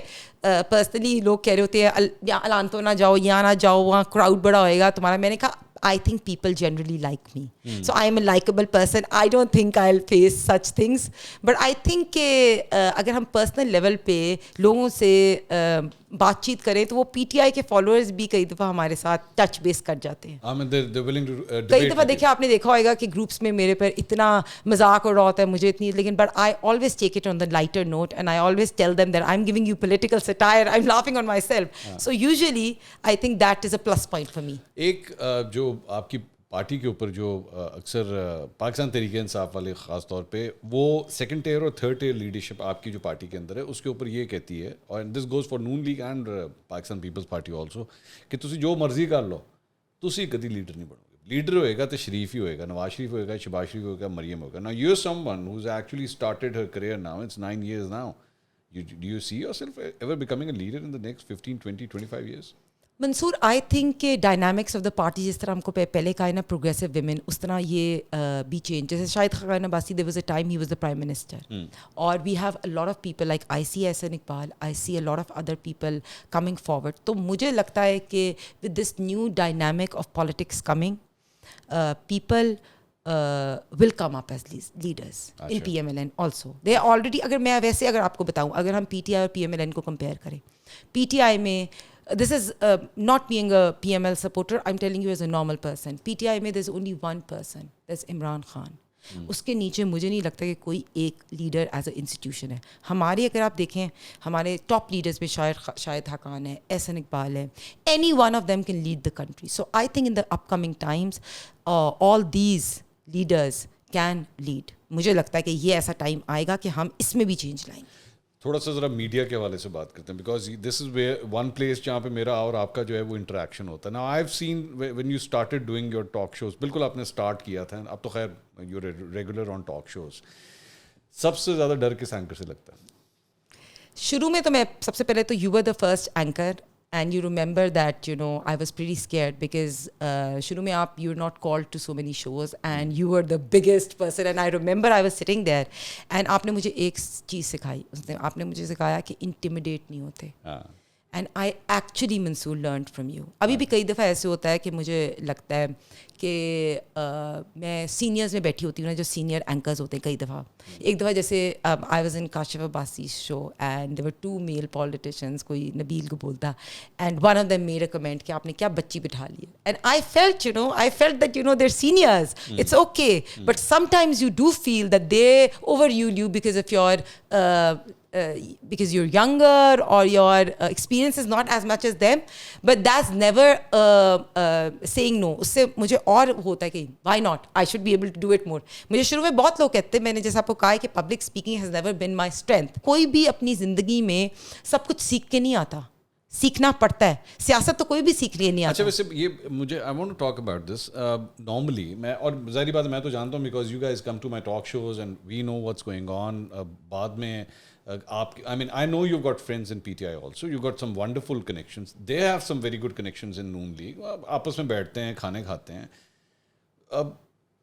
پرسنلی لوگ کہہ رہے ہوتے ہیں اعلان تو نہ جاؤ, یہاں نہ جاؤ, وہاں کراؤڈ بڑا ہوئے گا تمہارا. میں نے کہا I think people generally like me. So I am a likable person. I don't think I'll face such things. But I think کہ اگر ہم پرسنل لیول پہ لوگوں سے بات چیت کریں تو وہ پی ٹی آئی کے فالوورز بھی کئی دفعہ ہمارے ساتھ ٹچ بیس کر جاتے ہیں. کئی دفعہ دیکھیں آپ نے دیکھا ہوگا کہ گروپس میں میرے پر اتنا مذاق ہو رہا ہوتا ہے مجھے اتنی, لیکن but I always take it on the lighter note and I always tell them that I am giving you political satire, I am laughing on myself. So usually I think that is a plus point for me. ایک جو آپ کی party کے اوپر جو اکثر پاکستان تحریک انصاف والے خاص طور پہ وہ سیکنڈ ٹیئر اور تھرڈ ٹیئر لیڈرشپ آپ کی جو پارٹی کے اندر ہے اس کے اوپر یہ کہتی ہے, اور this goes for Noon League and Pakistan Peoples Party also, کہ تسی جو مرضی کر لو تسی کدی لیڈر نہیں بنو گے. لیڈر ہوئے گا تو شریف ہی ہوئے گا, نواز شریف ہوئے گا, شہباز شریف ہوئے گا, مریم ہوئے گا. Now you're someone who's actually started her career now, it's 9 years now. Do you see yourself ever becoming a leader in the next 15, 20, 25 years? Mansoor, I think کہ ڈائنامکس آف دا پارٹی جس طرح ہم کو پہلے کہا ہے نا progressive women, اس طرح یہ بھی چینج. جیسے Shahid Khaqan Abbasi there was a time he was the prime minister, اور we have a lot of people like I see Ahsan Iqbal, I see a lot of other people coming forward. تو مجھے لگتا ہے کہ with this new dynamic of politics coming, people will come up as leaders in PMLN also. They are already, اگر میں ویسے اگر آپ کو بتاؤں, اگر ہم پی ٹی آئی اور پی ایم ایل این کو کمپیئر کریں, پی ٹی آئی میں this is not being a PML supporter, I'm telling you as a normal person. PTI میں there's only one person, that's Imran Khan. اس کے نیچے مجھے نہیں لگتا کہ کوئی ایک لیڈر ایز اے انسٹیٹیوشن ہے. ہمارے اگر آپ دیکھیں ہمارے ٹاپ لیڈرز میں شاہد حقان ہے, احسن اقبال ہے, any one of them can lead the country. So I think in the upcoming times all these leaders can lead. مجھے لگتا ہے کہ یہ ایسا ٹائم آئے گا کہ ہم اس میں بھی چینج لائیں گے. تھوڑا سا ذرا میڈیا کے حوالے سے بات کرتے ہیں, because this is where one place جہاں پہ میرا اور آپ کا جو ہے وہ انٹریکشن ہوتا ہے. نا I have seen when you started doing your talk shows, بالکل آپ نے اسٹارٹ کیا تھا, اب تو خیر you regular on talk shows, سب سے زیادہ ڈر کس اینکر سے لگتا ہے؟ شروع میں تو میں سب سے پہلے تو you were the first anchor, and you remember that, you know, I was pretty scared because shuru mein you're not called to so many shows and you were the biggest person, and I remember I was sitting there and aapne mujhe ek cheez sikhai, usne aapne mujhe sikhaya ki intimidate nahi hote. And I actually, Mansoor, learned from you. ابھی بھی کئی دفعہ ایسے ہوتا ہے کہ مجھے لگتا ہے کہ میں سینئرز میں بیٹھی ہوتی ہوں نا, جو سینئر اینکرز ہوتے ہیں. کئی دفعہ ایک دفعہ جیسے I was in Kashif Abbasi show and there were two male politicians, کوئی نبیل کو بولتا, and one of them made a comment کہ آپ نے کیا بچی بٹھا لی ہے. And I felt that you know they're seniors, it's okay, but sometimes you do feel that they over you because of your because you're younger or your experience is not as much as them, but that's never saying no. اس سے مجھے اور ہوتا ہے کہ why not, I should be able to do it more. مجھے شروع میں بہت لوگ کہتے ہیں, میں نے جیسا آپ کو کہا ہے کہ public speaking has never been my strength. کوئی بھی اپنی زندگی میں سب کچھ سیکھ کے نہیں آتا, سیکھنا پڑتا ہے. سیاست تو کوئی بھی سیکھ لیے نہیں آتا. اچھا ویسے یہ مجھے I want to talk about this. Normally میں, اور ظاہری بات میں تو جانتا ہوں because you guys come to my talk shows and we know what's going on. بعد میں آپ, I mean, I know you've got friends in PTI also, you've got some wonderful connections, they have some very good connections in Noon League, آپس میں بیٹھتے ہیں, کھانے کھاتے ہیں.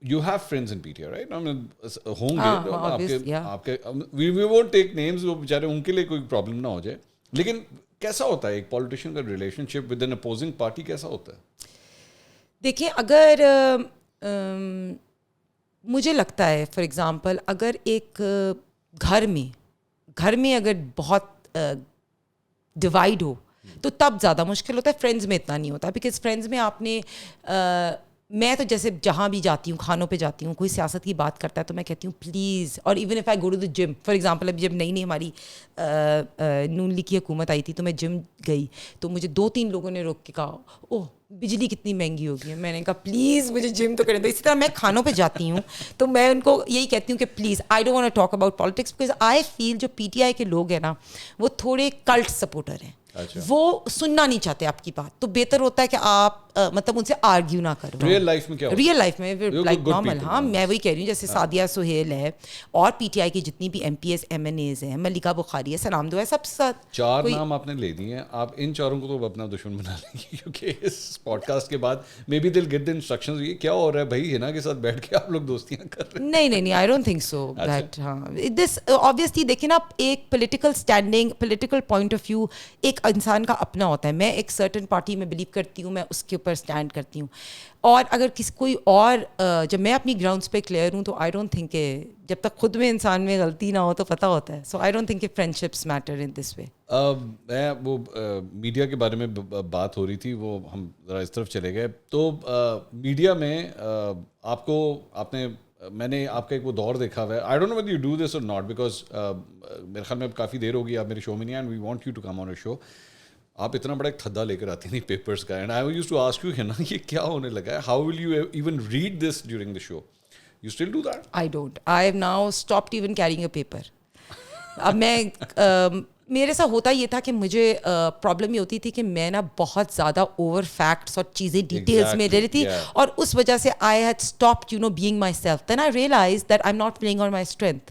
You have friends in PTI, right? I mean, ہوں گے آپ کے, we won't take names, وہ بیچارے ان کے لیے کوئی پرابلم نہ ہو جائے, لیکن کیسا ہوتا ہے ایک پولیٹیشین کا relationship with an opposing party, کیسا ہوتا ہے؟ دیکھیں, اگر مجھے لگتا ہے فار ایگزامپل اگر ایک گھر میں اگر بہت ڈیوائڈ ہو تو تب زیادہ مشکل ہوتا ہے. فرینڈز میں اتنا نہیں ہوتا, بیکاز فرینڈز میں آپ نے, میں تو جیسے جہاں بھی جاتی ہوں, کھانوں پہ جاتی ہوں, کوئی سیاست کی بات کرتا ہے تو میں کہتی ہوں پلیز. اور even if I go to the gym, for example ابھی جب نئی ہماری نون لیگ کی حکومت آئی تھی تو میں جم گئی تو مجھے 2-3 لوگوں نے روک کے کہا, اوہ بجلی کتنی مہنگی ہو گئی ہے. میں نے کہا پلیز مجھے جم تو کریں دو. اسی طرح میں کھانوں پہ جاتی ہوں تو میں ان کو یہی کہتی ہوں کہ please I don't want to talk about politics, because I feel جو پی ٹی آئی کے لوگ ہیں نا وہ تھوڑے کلٹ سپورٹر ہیں, وہ سننا نہیں چاہتے آپ کی بات. تو بہتر ہوتا ہے کہ آپ مطلب ان سے آرگیو نہ کرو. ریئل لائف میں کیا, ریئل لائف میں لائک نارمل. ہاں میں وہی کہہ رہی ہوں, جیسے سعدیہ سہیل ہے اور پی ٹی آئی کی جتنی بھی MPs MNAs ہیں, ملکہ بخاری ہے, سلام دعا ہے, سب ساتھ 4 نام آپ نے لے دیے ہیں. آپ ان 4 کو تو اپنا دشمن بنا لیں گے, کیونکہ اس پوڈ کاسٹ کے بعد مے بی دل گیٹ دی انسٹرکشنز, یہ کیا ہو رہا ہے بھائی ہنا کے ساتھ بیٹھ کے آپ لوگ دوستیاں کر رہے ہیں. نہیں, I don't think so that. ہاں دس آبویسلی دیکھیں نا, ایک political standing, political point of view ایک انسان کا اپنا ہوتا ہے. میں ایک سرٹن پارٹی میں بلیو کرتی ہوں, میں اس کے اوپر اسٹینڈ کرتی ہوں. اور اگر کوئی اور جب میں اپنی گراؤنڈس پہ کلیئر ہوں تو آئی ڈونٹ تھنک کہ جب تک خود میں انسان میں غلطی نہ ہو تو پتہ ہوتا ہے. سو آئی ڈونٹ تھنک کہ فرینڈشپس میٹر ان دس وے. میں وہ میڈیا کے بارے میں بات ہو رہی تھی, وہ ہم ذرا اس طرف چلے گئے. تو میڈیا میں آپ نے میں نے آپ کا ایک وہ دور دیکھا ہوا ہے. I don't know whether you do this or not, because میرے خیال میں اب کافی دیر ہوگی آپ میرے شو میں نہیں, and we want you to come on a show. آپ اتنا بڑا ایک تھدا لے کر آتی نہیں پیپرس کا, and I used to ask you نا یہ کیا ہونے لگا ہے, how will you even read this during the show, you still do that? I don't. I have now stopped even carrying a paper. اب میں میرے ساتھ ہوتا یہ تھا کہ مجھے پرابلم یہ ہوتی تھی کہ میں نا بہت زیادہ اوور فیکٹس اور چیزیں ڈیٹیلس میں رہ رہی تھی, اور اس وجہ سے I had stopped being myself. Then I realized that I'm not playing on my strength.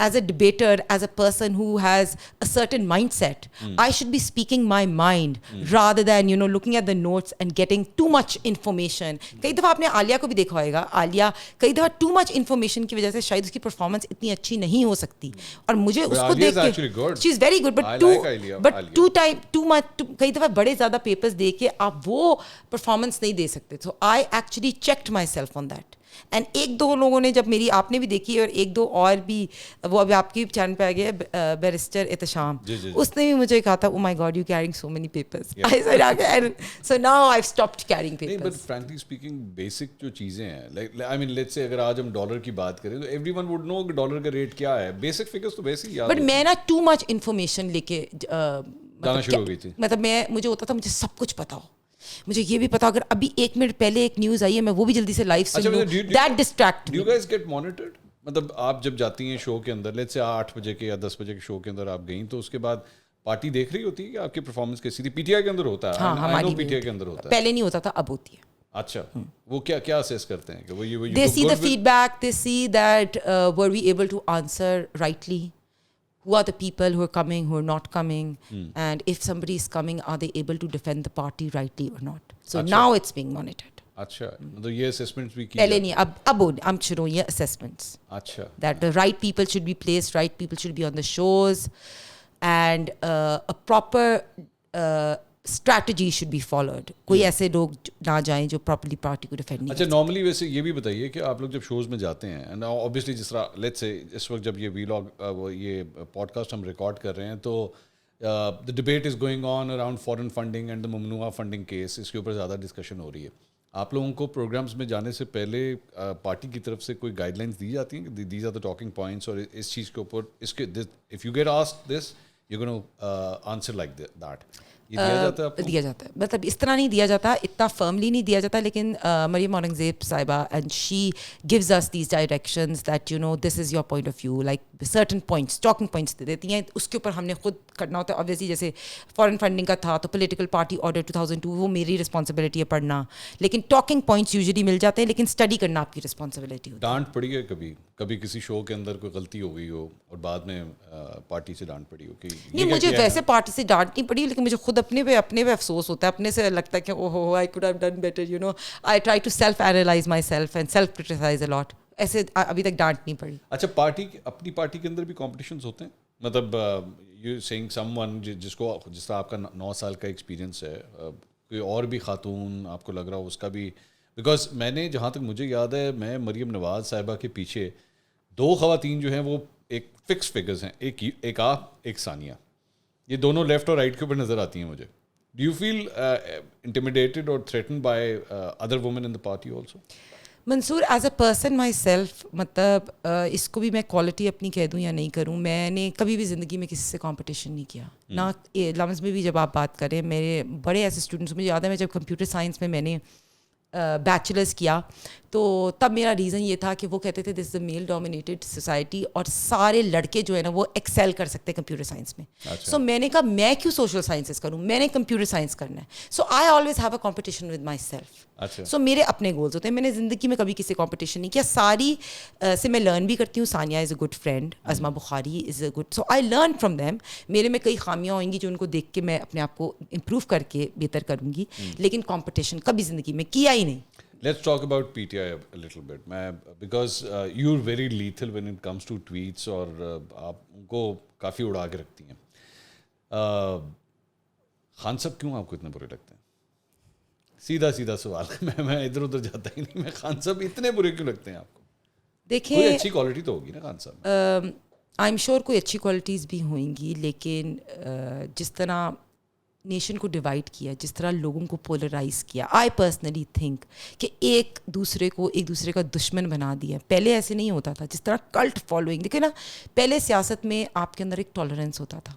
As a debater, as a person who has a certain mindset, I should be speaking my mind rather than looking at the notes and getting too much information. کئی دفعہ آپ نے عالیہ کو بھی دیکھا ہوئے گا, عالیہ کئی دفعہ ٹو مچ انفارمیشن کی وجہ سے شاید اس کی پرفارمنس اتنی اچھی نہیں ہو سکتی, اور مجھے اس کو دیکھ کے she is very good, but too much کئی دفعہ بڑے زیادہ پیپرز دے کے آپ وہ پرفارمنس نہیں دے سکتے. So I actually checked myself on that. And ایک دو لوگوں نے, جب میری آپ نے بھی دیکھی اور ایک دو اور بھی, وہ ابھی آپ کی چینل پہ آ گیا بیرسٹر احتشام, اس نے بھی مجھے کہا تھا, oh my God you carrying so many papers. So now I stopped carrying papers. But frankly speaking basic جو چیزیں ہیں, like I main let's say اگر آج ہم ڈالر کی بات کریں تو ایوری ون وڈ نو کہ ڈالر کا ریٹ کیا ہے, بیسک فگرس تو ویسے ہی یاد. بٹ میں نا ٹو مچ انفارمیشن لے کے جانا شروع ہو گئی تھی. مطلب مجھے ہوتا تھا مجھے سب کچھ پتا ہو, مجھے یہ بھی پتا اگر ابھی 1 منٹ پہلے ایک نیوز آئی ہے میں وہ بھی جلدی سے لائیو سن لوں. That distract me. Do you guys get monitored? مطلب آپ جب جاتی ہیں شو کے اندر, لیٹس سے 8 بجے کے یا 10 بجے کے شو کے اندر آپ گئیں, تو اس کے بعد پارٹی دیکھ رہی ہوتی ہے کہ آپ کی پرفارمنس کیسی تھی؟ پی ٹی آئی کے اندر ہوتا ہے, ہماری پی ٹی آئی کے اندر ہوتا ہے, پہلے نہیں ہوتا تھا, اب ہوتی ہے. اچھا, وہ کیا اسیس کرتے ہیں کہ وہ یہ they see the feedback, they see that were we able to answer rightly, who are the people who are coming, who are not coming, and if somebody is coming, are they able to defend the party rightly or not? So now it's being monitored. اچھا, مطلب یہ assessments بھی کی پہلے نہیں, اب شروع ہوئی ہیں اسیسمنٹس. اچھا, that the right people should be placed, right people should be on the shows, and a proper strategy should be followed. کوئی ایسے لوگ نہ جائیں جو پراپرلی پارٹی کو ڈیفینڈ نہیں. اچھا, نارملی ویسے یہ بھی بتائیے کہ آپ لوگ جب شوز میں جاتے ہیں, اینڈ اوبیسلی جس طرح لیٹس سے اس وقت جب یہ ویلاگ یہ پوڈ کاسٹ ہم ریکارڈ کر رہے ہیں تو the debate is going on around foreign funding and the ممنوعہ فنڈنگ کیس, اس کے اوپر زیادہ ڈسکشن ہو رہی ہے. آپ لوگوں کو پروگرامس میں جانے سے پہلے پارٹی کی طرف سے کوئی گائیڈ لائنس دی جاتی ہیں کہ these are the talking points, اور اس چیز کے اوپر اس کے if you get asked this you gonna answer like that, یہ دیا جاتا ہے؟ دیا جاتا ہے, مطلب اس طرح نہیں دیا جاتا, اتنا فرملی نہیں دیا جاتا, لیکن Maryam Aurangzeb Sahiba and she gives us these directions that this is your point of view, like certain points talking points دے دیتی ہیں, اس کے اوپر ہم نے خود کرنا ہوتا ہے. اوبویسلی جیسے فارن فنڈنگ کا تھا تو پولیٹیکل پارٹی آرڈر 2002 وہ میری رسپانسبلٹی ہے پڑھنا, لیکن ٹاکنگ پوائنٹس یوزلی مل جاتے ہیں, لیکن اسٹڈی کرنا آپ کی رسپانسبلٹی ہوتی ہے. ڈانٹ پڑی ہے کبھی کسی شو کے اندر کوئی غلطی ہو گئی ہو اور بعد میں پارٹی سے ڈانٹ پڑی ہو؟ کہ نہیں, مجھے ویسے پارٹی سے ڈانٹ نہیں پڑی, لیکن مجھے خود اپنے پہ افسوس ہوتا ہے, اپنے سے لگتا ہے کہ oh I could have done better, I try to self analyse myself and self criticise a lot. ایسے ابھی تک ڈانٹ نہیں پڑی. اچھا, اپنی پارٹی کے اندر بھی کمپٹیشنز ہوتے ہیں؟ مطلب یو سیئنگ سم ون جس طرح آپ کا 9 سال کا ایکسپیرینس ہے, کوئی اور بھی خاتون آپ کو لگ رہا ہو اس کا بھی, بیکاز میں نے جہاں تک مجھے یاد ہے میں مریم نواز صاحبہ کے پیچھے 2 خواتین جو ہیں وہ ایک فکس فگرز ہیں, ایک آپ ایک ثانیہ, یہ دونوں لیفٹ اور رائٹ کے اوپر نظر آتی ہیں مجھے. ڈو یو فیل انٹیمیڈیٹڈ اور threatened by other woman in the party also? Mansoor, as a person my self, مطلب اس کو بھی میں کوالٹی اپنی کہہ دوں یا نہیں کروں, میں نے کبھی بھی زندگی میں کسی سے کمپٹیشن نہیں کیا. نہ لمز میں بھی جب آپ بات کریں, میرے بڑے ایسے اسٹوڈنٹس, مجھے یاد ہے میں جب کمپیوٹر سائنس میں نے بیچلرز کیا تو تب میرا ریزن یہ تھا کہ وہ کہتے تھے دس از اے میل ڈومینیٹڈ سوسائٹی اور سارے لڑکے جو ہے نا وہ ایکسیل کر سکتے ہیں کمپیوٹر سائنس میں. سو میں نے کہا میں کیوں سوشل سائنسز کروں, میں نے کمپیوٹر سائنس کرنا ہے. So I always have a competition with myself. So میرے اپنے گولز ہوتے ہیں, میں نے زندگی میں کبھی کسی کمپٹیشن نہیں کیا. ساری سے میں لرن بھی کرتی ہوں. Sania is a good friend, Uzma Bukhari is a good, so I learn from them. میرے میں کئی خامیاں ہوئیں گی جو ان کو دیکھ کے میں اپنے آپ کو امپروو کر کے بہتر کروں گی, لیکن کمپٹیشن کبھی زندگی میں کیا ہی نہیں. Let's talk about PTI a little bit, because you're very lethal when it comes to tweets, اور آپ ان کو کافی اڑا کے رکھتی ہیں. خان صاحب کیوں آپ کو اتنے برے لگتے ہیں؟ سیدھا سیدھا سوال میں ادھر ادھر جاتا ہی نہیں. میں خان صاحب اتنے برے کیوں لگتے ہیں آپ کو؟ دیکھیں کوئی اچھی کوالٹی تو ہوگی نا خان صاحب میں. آئی ایم شیور کوئی اچھی کوالٹیز بھی ہوئیں گی, لیکن جس طرح نیشن کو ڈیوائڈ کیا, جس طرح لوگوں کو پولرائز کیا, آئی پرسنلی تھنک کہ ایک دوسرے کا دشمن بنا دیا. پہلے ایسے نہیں ہوتا تھا. جس طرح کلٹ فالوئنگ, دیکھیں نا, پہلے سیاست میں آپ کے اندر ایک ٹالرنس ہوتا تھا,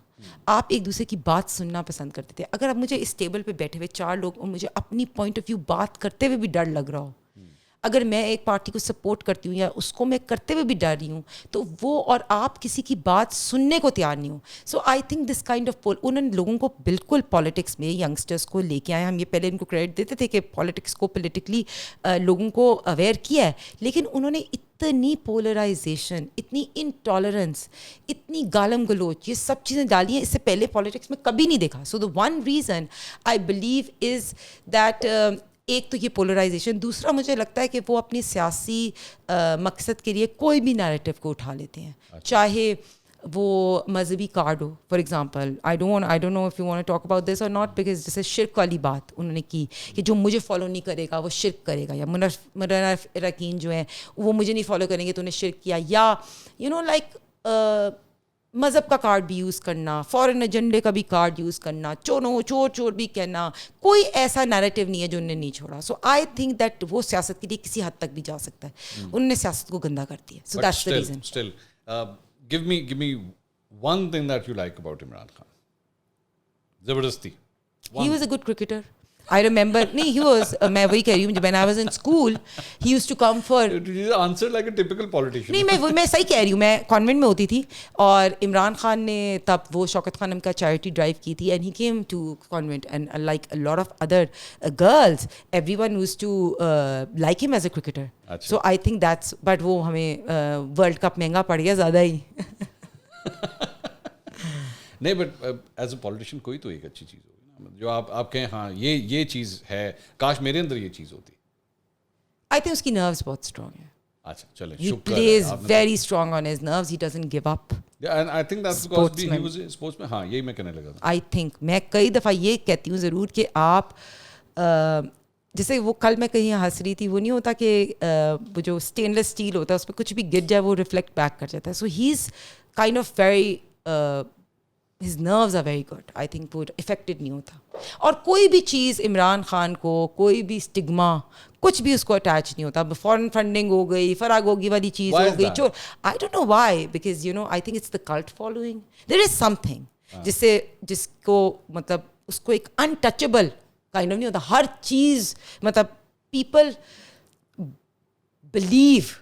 آپ ایک دوسرے کی بات سننا پسند کرتے تھے. اگر اب مجھے اس ٹیبل پہ بیٹھے ہوئے 4 لوگ اور مجھے اپنی پوائنٹ آف ویو بات کرتے ہوئے بھی ڈر لگ رہا ہو, اگر میں ایک پارٹی کو سپورٹ کرتی ہوں یا اس کو میں کرتے ہوئے بھی ڈر رہی ہوں, تو وہ اور آپ کسی کی بات سننے کو تیار نہیں ہوں. So I think this kind of ان لوگوں کو بالکل پالیٹکس میں ینگسٹرس کو لے کے آئے. ہم یہ پہلے ان کو کریڈٹ دیتے تھے کہ پالیٹکس کو پولیٹکلی لوگوں کو اویئر کیا ہے, لیکن انہوں نے اتنی پولرائزیشن, اتنی انٹالرنس, اتنی گالم گلوچ, یہ سب چیزیں ڈالی ہیں, اس سے پہلے پالیٹکس میں کبھی نہیں دیکھا. So the one reason I believe is that ایک تو یہ پولرائزیشن, دوسرا مجھے لگتا ہے کہ وہ اپنی سیاسی مقصد کے لیے کوئی بھی نیریٹو کو اٹھا لیتے ہیں, چاہے وہ مذہبی کارڈ ہو. For example I don't know if you want to talk about this or not, because جیسے شرک والی بات انہوں نے کی کہ جو مجھے فالو نہیں کرے گا وہ شرک کرے گا, یا منرف اراکین جو ہیں وہ مجھے نہیں فالو کریں گے تو انہیں شرک کیا, یا یو نو لائک مذہب کا کارڈ بھی یوز کرنا, فورن ایجنڈے کا بھی کارڈ یوز کرنا, چور بھی کہنا. کوئی ایسا نیریٹو نہیں ہے جو انہوں نے نہیں چھوڑا. سو آئی تھنک دیٹ وہ سیاست کے لیے کسی حد تک بھی جا سکتا ہے. انہوں نے سیاست کو گندا کر دیا. So that's the reason. Still, give me one thing that you like about Imran Khan. زبردستی. He was a good cricketer. I remember, he was, میں وہی کہہ رہی ہوں, when I was in school, he used to come for. You answered like a typical politician. نہیں, میں صحیح کہہ رہی ہوں, میں کانوینٹ میں ہوتی تھی اور عمران خان نے تب وہ شوکت خانم کا چیریٹی ڈرائیو کی تھی, and he came to convent, and like a lot of other girls, everyone used to like him as a cricketer. So I think that's, but وہ ہمیں ورلڈ کپ مہنگا پڑ گیا زیادہ ہی. نہیں, بٹ ایز اے پولیٹیشین کوئی تو ایک اچھی چیز ہوگی جو آپ کہیں ہاں یہ چیز ہے, کاش میرے اندر یہ چیز ہوتی. آئی تھنک اس کی نروس بہت اسٹرانگ ہے. اچھا چلیں, He plays very strong on his nerves. He doesn't give up. Yeah, and I think that's because he was a sportsman. ہاں یہی میں کہنے لگا تھا. I think میں کئی دفعہ یہ کہتی ہوں ضرور کہ آپ جیسے وہ کل میں کہیں ہنس رہی تھی, وہ نہیں ہوتا کہ وہ جو اسٹین لیس اسٹیل ہوتا ہے اس پہ کچھ بھی گر جائے وہ ریفلیکٹ بیک کر جاتا ہے. So he is kind of very his nerves are very good. I think وہ افیکٹڈ نہیں ہوتا. اور کوئی بھی چیز عمران خان کو, کوئی بھی اسٹگما, کچھ بھی اس کو اٹیچ نہیں ہوتا. فورن فنڈنگ ہو گئی, فراگوگی والی چیز ہو گئی, چور, I don't know why, because you know I think it's the cult following. There is something جس کو مطلب اس کو ایک untouchable kind of نہیں ہوتا. ہر چیز مطلب people believe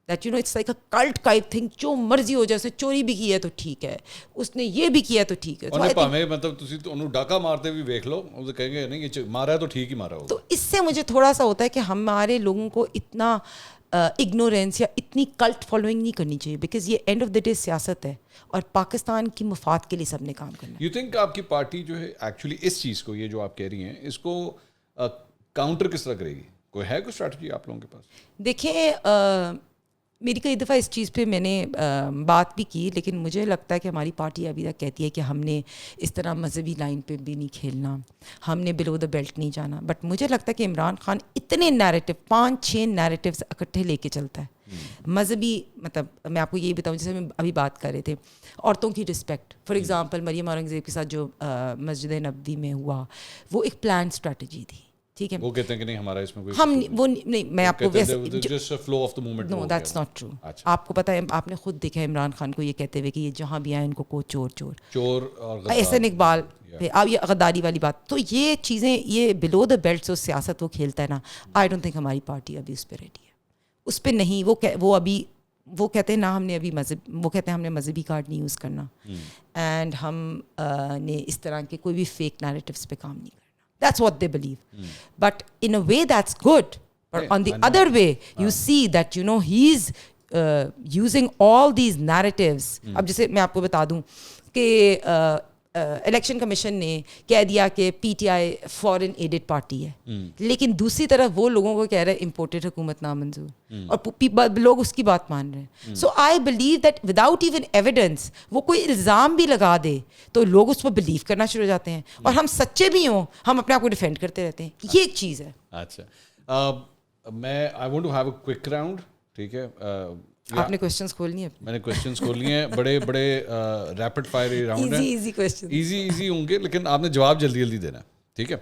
that you know it's like a cult type thing. جو مرضی ہو جائے, چوری بھی کی ہے تو ٹھیک ہے, اس نے یہ بھی کیا تو ٹھیک ہے. مطلب تسی تو انہوں ڈاکہ مارتے بھی دیکھ لو, وہ کہیں گے نہیں یہ مارا ہے تو ٹھیک ہی مارا ہوگا. تو اس سے مجھے تھوڑا سا ہوتا ہے کہ ہمارے لوگوں کو اتنا اگنورینس یا اتنی کلٹ فالوئنگ نہیں کرنی چاہیے, بیکاز یہ اینڈ آف دا ڈے سیاست ہے اور پاکستان کی مفاد کے لیے سب نے کام کرنا ہے. یو تھنک آپ کی پارٹی جو ہے ایکچولی اس چیز کو, یہ جو آپ کہہ رہی ہیں, اس کو کاؤنٹر کس طرح کرے گی؟ کوئی ہے کوئی اسٹریٹجی آپ لوگوں کے پاس؟ دیکھیں, میری کئی دفعہ اس چیز پہ میں نے بات بھی کی, لیکن مجھے لگتا ہے کہ ہماری پارٹی ابھی تک کہتی ہے کہ ہم نے اس طرح مذہبی لائن پہ بھی نہیں کھیلنا, ہم نے بلو دا بیلٹ نہیں جانا. بٹ مجھے لگتا ہے کہ عمران خان اتنے نیریٹو, 5-6 نیریٹیوز اکٹھے لے کے چلتا ہے. مذہبی مطلب میں آپ کو یہی بتاؤں, جیسے ہم ابھی بات کر رہے تھے عورتوں کی respect, for example Maryam Aurangzeb کے ساتھ جو مسجد نبوی میں ہوا, وہ ایک پلان اسٹریٹجی تھی. ٹھیک ہے, وہ کہتے ہیں کہ نہیں ہمارا اس میں کوئی, ہم وہ نہیں, میں آپ کو just flow of the movement. No that's not true. آپ کو پتہ ہے, آپ نے خود دیکھا ہے عمران خان کو یہ کہتے ہوئے کہ یہ جہاں بھی آئے ان کو چور اور احسن اقبال پہ اب یہ غداری والی بات. تو یہ چیزیں, یہ بلو دا بیلٹ جو سیاست وہ کھیلتا ہے نا, آئی ڈونٹ تھنک ہماری پارٹی ابھی اس پہ ریڈی ہے, اس پہ نہیں. وہ ابھی وہ کہتے ہیں نا ہم نے ابھی وہ کہتے ہیں ہم نے مذہبی کارڈ نہیں یوز کرنا, اینڈ ہم نے اس طرح کے کوئی بھی فیک نیریٹیوس پہ کام نہیں کرنا. That's what they believe. But in a way that's good. But on the other way, you see that, you know, he's using all these narratives. اب جیسے میں آپ کو بتا دوں کہ الیکشن کمیشن نے کہہ دیا کہ پی ٹی آئی فورن ایڈڈ پارٹی ہے, لیکن دوسری طرف وہ لوگوں کو کہہ رہے ہیں امپورٹڈ حکومت نامنظور, اور لوگ اس کی بات مان رہے ہیں. So I believe that without even evidence وہ کوئی الزام بھی لگا دے تو لوگ اس پر بلیو کرنا شروع ہو جاتے ہیں, اور ہم سچے بھی ہوں ہم اپنے آپ کو ڈیفینڈ کرتے رہتے ہیں. یہ ایک چیز ہے. اچھا, میں I want to have a quick round. ٹھیک ہے, آپ نے کوشچنس کھول لیے؟ میں نے کوشچنس کھول لیے ہیں, بڑے بڑے ریپڈ فائر راؤنڈ ہیں, ایزی کویسچن, ایزی ہوں گے, لیکن آپ نے جواب جلدی جلدی دینا ہے. ٹھیک ہے,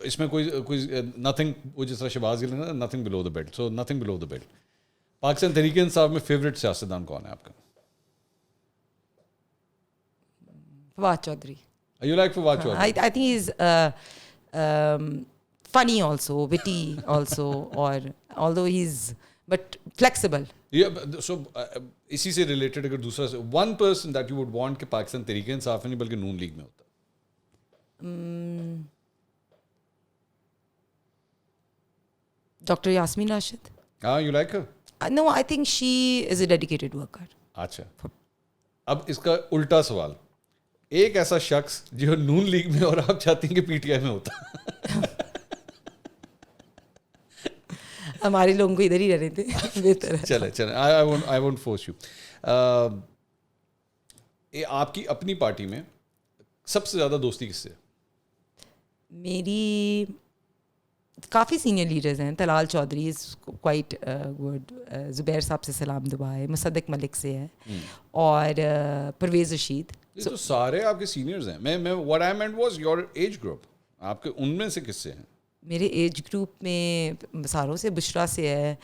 اس میں کوئی نتھنگ, وہ جس طرح شہباز گل ہے, نتھنگ بلو دا بیلٹ. سو نتھنگ بلو دا بیلٹ. پاکستان تحریک انصاف میں فیوریٹ سیاستدان کون ہے آپ کا؟ Fawad Chaudhry. You like Fawad Chaudhary? I think he's funny also, witty also, or although he's but flexible. Yeah, so اسی سے ریلیٹڈ اگر دوسرا one person that you would want کہ پاکستان تحریک انصاف میں نہیں بلکہ نون لیگ میں ہوتا. Dr. Yasmin Rashid. You like her? No, I think she is a dedicated worker. اچھا, اب اس کا الٹا سوال, ایک ایسا شخص جو نون لیگ میں اور آپ چاہتی ہیں کہ پی ٹی آئی میں ہوتا. ہمارے لوگوں کو ادھر ہی رہنے تھے بہتر ہے. چلے آئی وونٹ فورس یو. آپ کی اپنی پارٹی میں سب سے زیادہ دوستی کس سے؟ میری کافی سینئر لیڈرز ہیں. Talal Chaudhry is quite good, Zubair Sahab سے سلام دعا ہے, مصدق ملک سے ہے, اور پرویز رشید. تو سارے آپ کے سینئرز ہیں. میں what I meant was your age group. آپ کے ان میں سے کس سے ہیں؟ میرے ایج گروپ میں ساروں سے, بشرا سے ہے,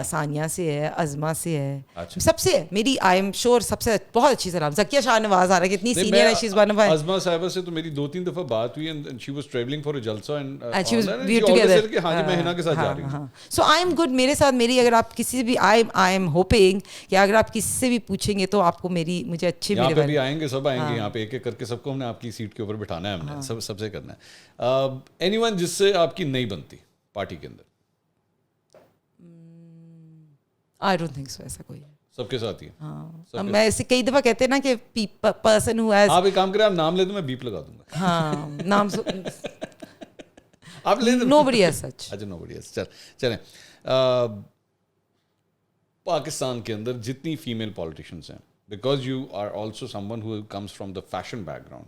ثانیہ سے ہے, عظمہ سے ہے, سب سے ہے. میری آئی ایم شیور سب سے بہت اچھی سلام. ذکیہ شاہ نواز آ رہا ہے, کتنی سینئر ہے, شی از ون آف عظمہ صاحبہ سے تو میری 2-3 دفعہ بات ہوئی, and she was traveling for a jalsa and she was together. ہاں جی, میں ہنا کے ساتھ جا رہی ہوں. So I am good. میرے ساتھ میری, اگر آپ کسی بھی, I am hoping کہ اگر آپ کسی سے بھی پوچھیں گے تو آپ کو مجھے اچھے یہاں پہ بھی آئیں گے, سب آئیں گے یہاں پہ, ایک ایک کر کے سب کو ہم نے آپ کی سیٹ کے اوپر بٹھانا ہے, ہم نے سب سے کرنا ہے. اینی ون جس سے آپ کی نہیں بنتی پارٹی کے اندر؟ I don't think so. ایسا کوئی ہے, سب کے ساتھ ہی. ہاں, میں ایسے کئی دفعہ کہتے ہیں نا کہ پرسن ہو ایز, آپ ایک کام کریں, آپ نام لے دو, میں بیپ لگا دوں گا. ہاں, نام آپ لے دیں. nobody as such. اچھا, nobody as such. چلیں, پاکستان کے اندر جتنی فیمیل پالیٹیشینس ہیں, because you are also some one who comes from the fashion back ground,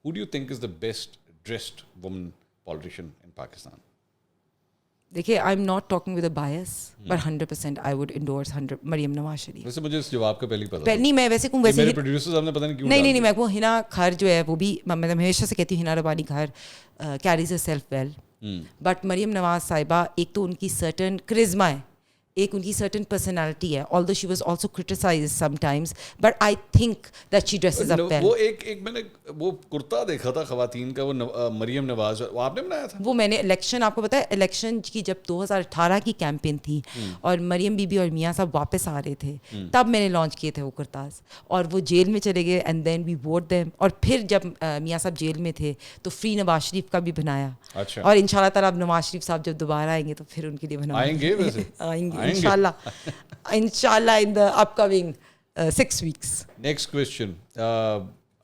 who do you think is the best dressed women politician ان پاکستان؟ دیکھیے, I am not talking with a bias, but 100% I would indoors Maryam Nawaz Sharif. ویسے مجھے اس جواب کا پہلے پتہ نہیں, میں ویسے کہوں, ویسے میرے پروڈیوسرز ہم نے پتہ نہیں کیوں نہیں, میں وہ ہنا کھر جو ہے وہ بھی, میں ہمیشہ سے کہتی ہوں Hina Rabbani Khar carries a self well, but Maryam Nawaz Sahiba ایک تو ان کی سرٹن کرزما ہے, ایک ان کی سرٹن پرسنالٹی ہے, although she was also criticized sometimes, but I think that she dresses up well. وہ ایک میں نے وہ کرتا دیکھا تھا خواتین کا, وہ مریم نواز, وہ آپ نے بنایا تھا. وہ میں نے الیکشن, آپ کو پتا ہے الیکشن کی جب 2018 کی کیمپین تھی اور مریم بی بی اور میاں صاحب واپس آ رہے تھے, تب میں نے لانچ کیے تھے وہ کرتاز, اور وہ جیل میں چلے گئے, and then we vote them. اور پھر جب میاں صاحب جیل میں تھے تو فری نواز شریف کا بھی بنایا, اور ان شاء اللہ تعالیٰ اب نواز شریف صاحب جب دوبارہ آئیں گے تو پھر ان کے لیے بنائیں گے. آئیں گے انشاءاللہ in the upcoming 6 weeks. Next question.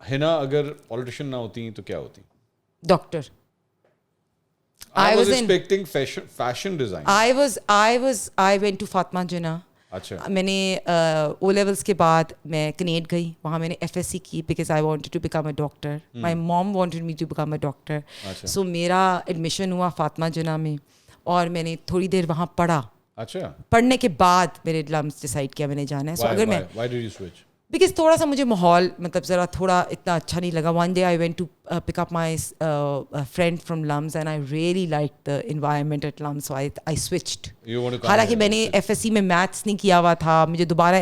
ہنا اگر پولیٹیشین نہ ہوتی تو کیا ہوتی؟ Doctor. I was expecting fashion design. I went to Fatima Jinnah. اچھا. میں نے او لیولس کے بعد میں کنیڈ گئی, وہاں میں نے ایف ایس سی کی, because I wanted to become a doctor. My mom wanted me to become a doctor. So میرا ایڈمیشن ہوا فاطمہ جناح میں, اور میں نے تھوڑی دیر وہاں پڑھا. اچھا. پڑھنے کے بعد میں نے لمس ڈیسائڈ کیا میں نے جانا ہے. سو اگر میں, why did you switch? Because تھوڑا سا مجھے ماحول مطلب ذرا تھوڑا اتنا اچھا نہیں لگا. One day I went to pick up my friend from LUMS and I really like the environment at LUMS, so I switched. حالانکہ میں نے ایف ایس سی میں میتھس نہیں کیا ہوا تھا, مجھے دوبارہ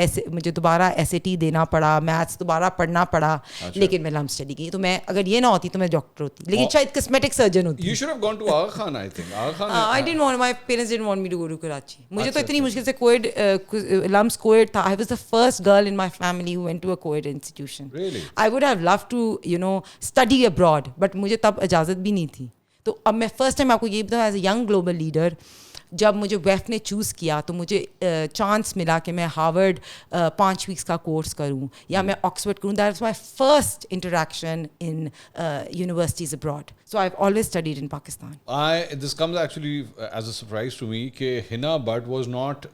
ایس اے ٹی دینا پڑا, میتھس دوبارہ پڑھنا پڑا, لیکن میں لمز چلی گئی. تو میں اگر یہ نہ ہوتی تو میں ڈاکٹر ہوتی, لیکن شاید کاسمیٹک سرجن ہوتی. You should have gone to Aga Khan, I think. Aga Khan. I didn't want, my parents didn't want me to go to Karachi. مجھے تو اتنی مشکل سے کوئڈ, لمز کوئڈ تھا. I was the first girl in my family who went to a co-ed institution. Really? I would have loved to, study abroad, but مجھے تب اجازت بھی نہیں تھی. تو اب میں فرسٹ ٹائم آپ کو یہ بتاؤں, as a young global leader, جب مجھے ویف نے چوز کیا تو مجھے چانس ملا کہ میں ہارورڈ 5 ویکس کا کورس کروں یا میں آکسفورڈ کروں. That was my first interaction in universities abroad. So I've always studied in Pakistan. This comes actually as a surprise to me کہ Hina But was not,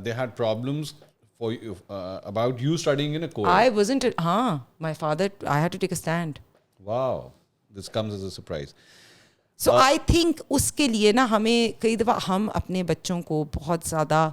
they had problems for you, about you studying in a course. I wasn't, my father, I had to take a stand. Wow, this comes as a surprise. So I think اس کے لیے نا ہمیں کئی دفعہ ہم اپنے بچوں کو بہت زیادہ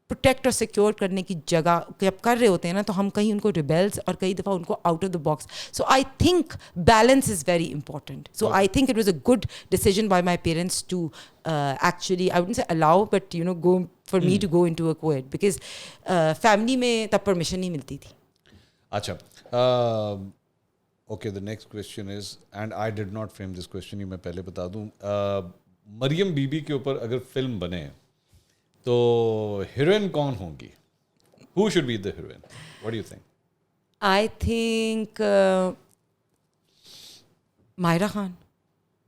پروٹیکٹ اور سیکیور کرنے کی جگہ جب کر رہے ہوتے ہیں نا تو ہم کہیں ان کو ریبیلس اور کئی دفعہ ان کو out of the box. So I think balance is very important. So I think it was a good decision by my parents to actually I wouldn't say allow but go for me to go into a coed because family میں تب permission نہیں ملتی تھی. اچھا okay, the next question is, and I did not frame this question, یہ میں پہلے بتا دوں, مریم بی بی کے اوپر اگر فلم بنے تو ہیروئن کون ہوں گی؟ Who should be the heroine? What do you think? I think Mahira Khan.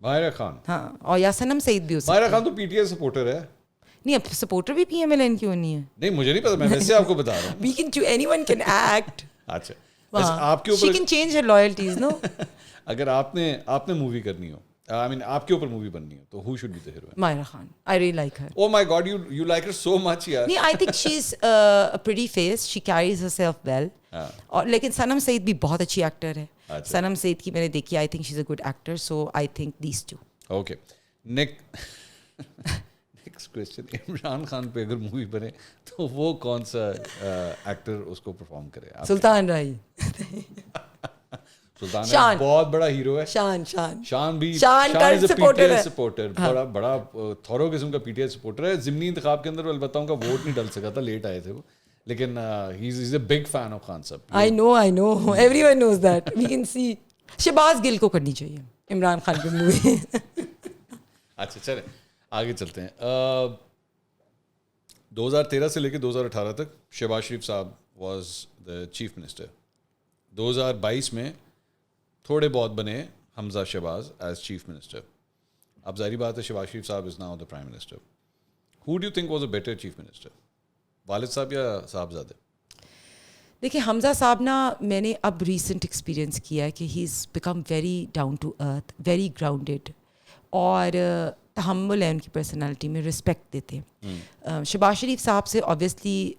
Mahira Khan, ہاں, اور یا صنم سعید بھی ہو سکتا ہے. ماہرہ خان تو پی ٹی آئی سپورٹر ہے. نہیں, اب سپورٹر بھی پی ایم ایل این کیوں نہیں ہے؟ نہیں مجھے نہیں پتا, میں ویسے آپ کو بتا رہا ہوں. We can do, anyone can act. اچھا, آپ کے She اوپر can change her loyalties, no? اگر آپ نے مووی کرنی ہو, آپ کے اوپر مووی بننی ہو تو who should be the heroine? Mahira Khan. I really like her. Oh my God, you like her so much yaar. نہیں, I think she's a pretty face. She carries herself well. اور لیکن صنم سعید بھی بہت اچھی ایکٹر ہے. صنم سعید کی میں نے دیکھی, I think she's a good actor. So I think these two. Okay. Next question. Imran Khan پہ اگر مووی بنے تو وہ کون سا ایکٹر اس کو پرفارم کرے؟ سلطان رائی. سلطان بہت بڑا ہیرو ہے. شان بھی سپورٹر, بڑا تھورو قسم کا پی ٹی آئی سپورٹر ہے. ضمنی انتخاب کے اندر البتہ ان کا ووٹ نہیں ڈل سکا تھا, لیٹ آئے تھے وہ, لیکن he is a big fan of Khan Sahab. I know everyone knows that. We can see. Shahbaz گل کو کرنی چاہیے عمران خان کی مووی. اچھا چلیں آگے چلتے ہیں. 2013 سے لے کے 2018 تک شہباز شریف صاحب واز دا چیف منسٹر. 2022 میں تھوڑے بہت بنے حمزہ شہباز ایز چیف منسٹر. اب ظاہری بات ہے شہباز شریف صاحب is now the prime minister. Who do you think was a better chief minister, والد صاحب یا صاحبزادے؟ دیکھیں حمزہ صاحب نا, میں نے اب ریسنٹ ایکسپیرئنس کیا ہے کہ he is become very down to earth, very grounded, اور تحمل ہے ان کی پرسنالٹی میں, رسپیکٹ دیتے ہیں. شہباز شریف صاحب سے آبویسلی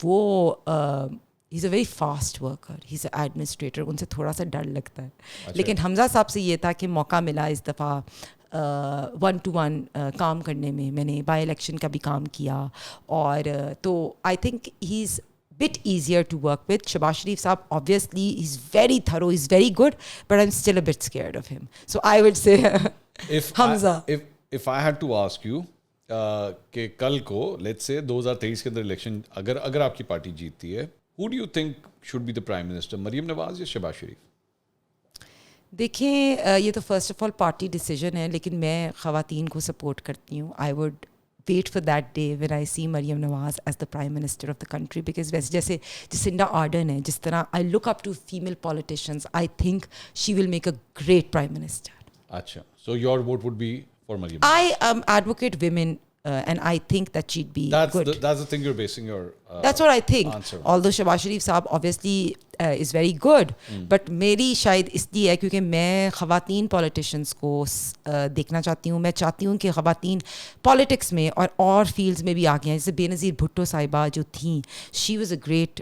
وہ he is a very fast worker, he is a administrator, ان سے تھوڑا سا ڈر لگتا ہے. لیکن حمزہ صاحب سے یہ تھا کہ موقع ملا اس دفعہ 1-to-1 کام کرنے میں. میں نے بائی الیکشن کا بھی کام کیا, اور تو آئی think he is bit easier to work with. Shehbaz Sharif Saab, obviously, he's very thorough, he's very good, but I'm still a bit scared of him. So I would say Hamza. If I had to ask you کہ کل کو let's say 2023 کے اندر election اگر آپ کی party جیتتی ہے, who do you think should be the prime minister, Maryam Nawaz یا شہباز شریف؟ دیکھیں یہ تو first of all party decision ہے, لیکن میں خواتین کو سپورٹ کرتی ہوں. I would wait for that day when I see Maryam Nawaz as the Prime Minister of the country, because ویسے جیسے جسنڈا آرڈن ہے, جس طرح I look up to female politicians, I think she will make a great Prime Minister. اچھا, so your vote would be for Maryam? I advocate women and I think that she'd be good. That's the thing you're basing your that's what I think answer. Although Shehbaz Sharif Saab obviously is very good, but میری شاید اس لیے ہے کیونکہ میں خواتین politicians کو دیکھنا چاہتی ہوں. میں چاہتی ہوں کہ خواتین پالیٹکس میں اور فیلڈز میں بھی آ گئی ہیں. جیسے بے نظیر بھٹو صاحبہ جو تھیں, she was a great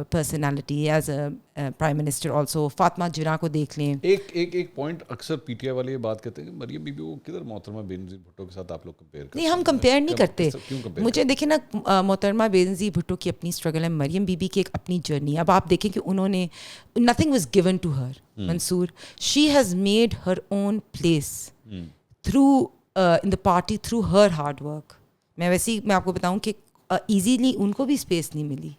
personality as a prime minister. Also Fatima جرا کو دیکھ لیں. ایک پوائنٹ اکثر پی ٹی آئی والے یہ بات کہتے ہیں کہ مریم بی بی وہ کدھر محترمہ بے نظیر بھٹو کے ساتھ آپ لوگ کمپیئر کرتے ہیں. نہیں, ہم کمپیئر نہیں کرتے. مجھے دیکھیں نا, محترمہ بے نظیر بھٹو کی اپنی اسٹرگل ہے, مریم بی بی کی ایک اپنی جرنی. اب آپ دیکھیں کہ انہوں نے nothing was given to her, Mansoor. She has made her own place through in the party through her hard work. میں آپ کو بتاؤں کہ ایزیلی ان کو بھی اسپیس نہیں ملی,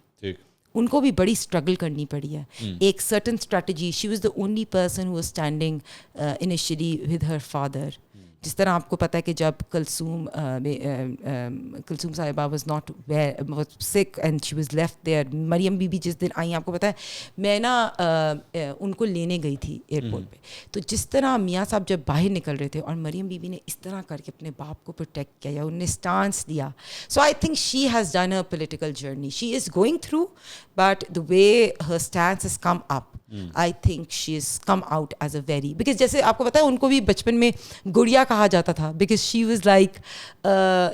ان کو بھی بڑی اسٹرگل کرنی پڑی ہے. ایک certain strategy, she was the only person who was standing initially with her father جس طرح آپ کو پتہ ہے کہ جب کلثوم صاحبہ was not sick and she was left there, Maryam be بی جس دن آئیں آپ کو پتہ ہے میں نا ان کو لینے گئی تھی ایئرپورٹ پہ, تو جس طرح میاں صاحب جب باہر نکل رہے تھے اور مریم بی بی نے اس طرح کر کے اپنے باپ کو پروٹیکٹ کیا یا انہوں نے اسٹانس دیا, so I think she has done a political journey, she is going through but the way her stance has come up, I think she is come out as a very, because جیسے آپ کو پتہ ہے ان کو بھی بچپن میں گڑیا کہا جاتا تھا because she was like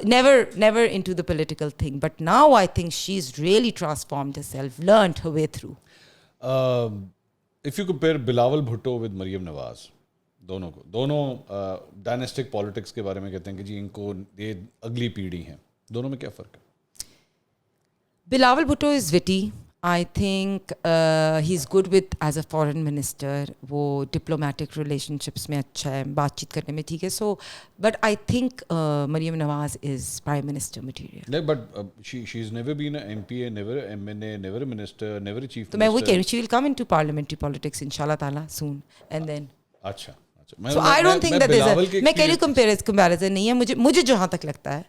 never into the political thing, but now I think she is really transformed herself, learned her way through. If you compare Bilawal Bhutto with Maryam Nawaz, دونوں ڈائنیسٹک پالیٹکس کے بارے میں کہتے ہیں کہ جی ان کو یہ اگلی پیڑھی ہیں, دونوں میں کیا فرق ہے؟ Bilawal Bhutto is witty, I think he is good with as a foreign minister, وہ ڈپلومیٹک ریلیشن شپس میں اچھا ہے, بات چیت کرنے میں ٹھیک ہے, so but I think Maryam Nawaz is prime minister material. But she is never been a M P A, never M N A, never minister, never chief. تو میں وہی کہہ رہی ہوں, she will come into parliamentary politics in شاء اللہ تعالیٰ سون, and then اچھا. So I don't think that there's a, میں کہہ رہی ہوں comparison نہیں ہے مجھے جہاں تک لگتا ہے,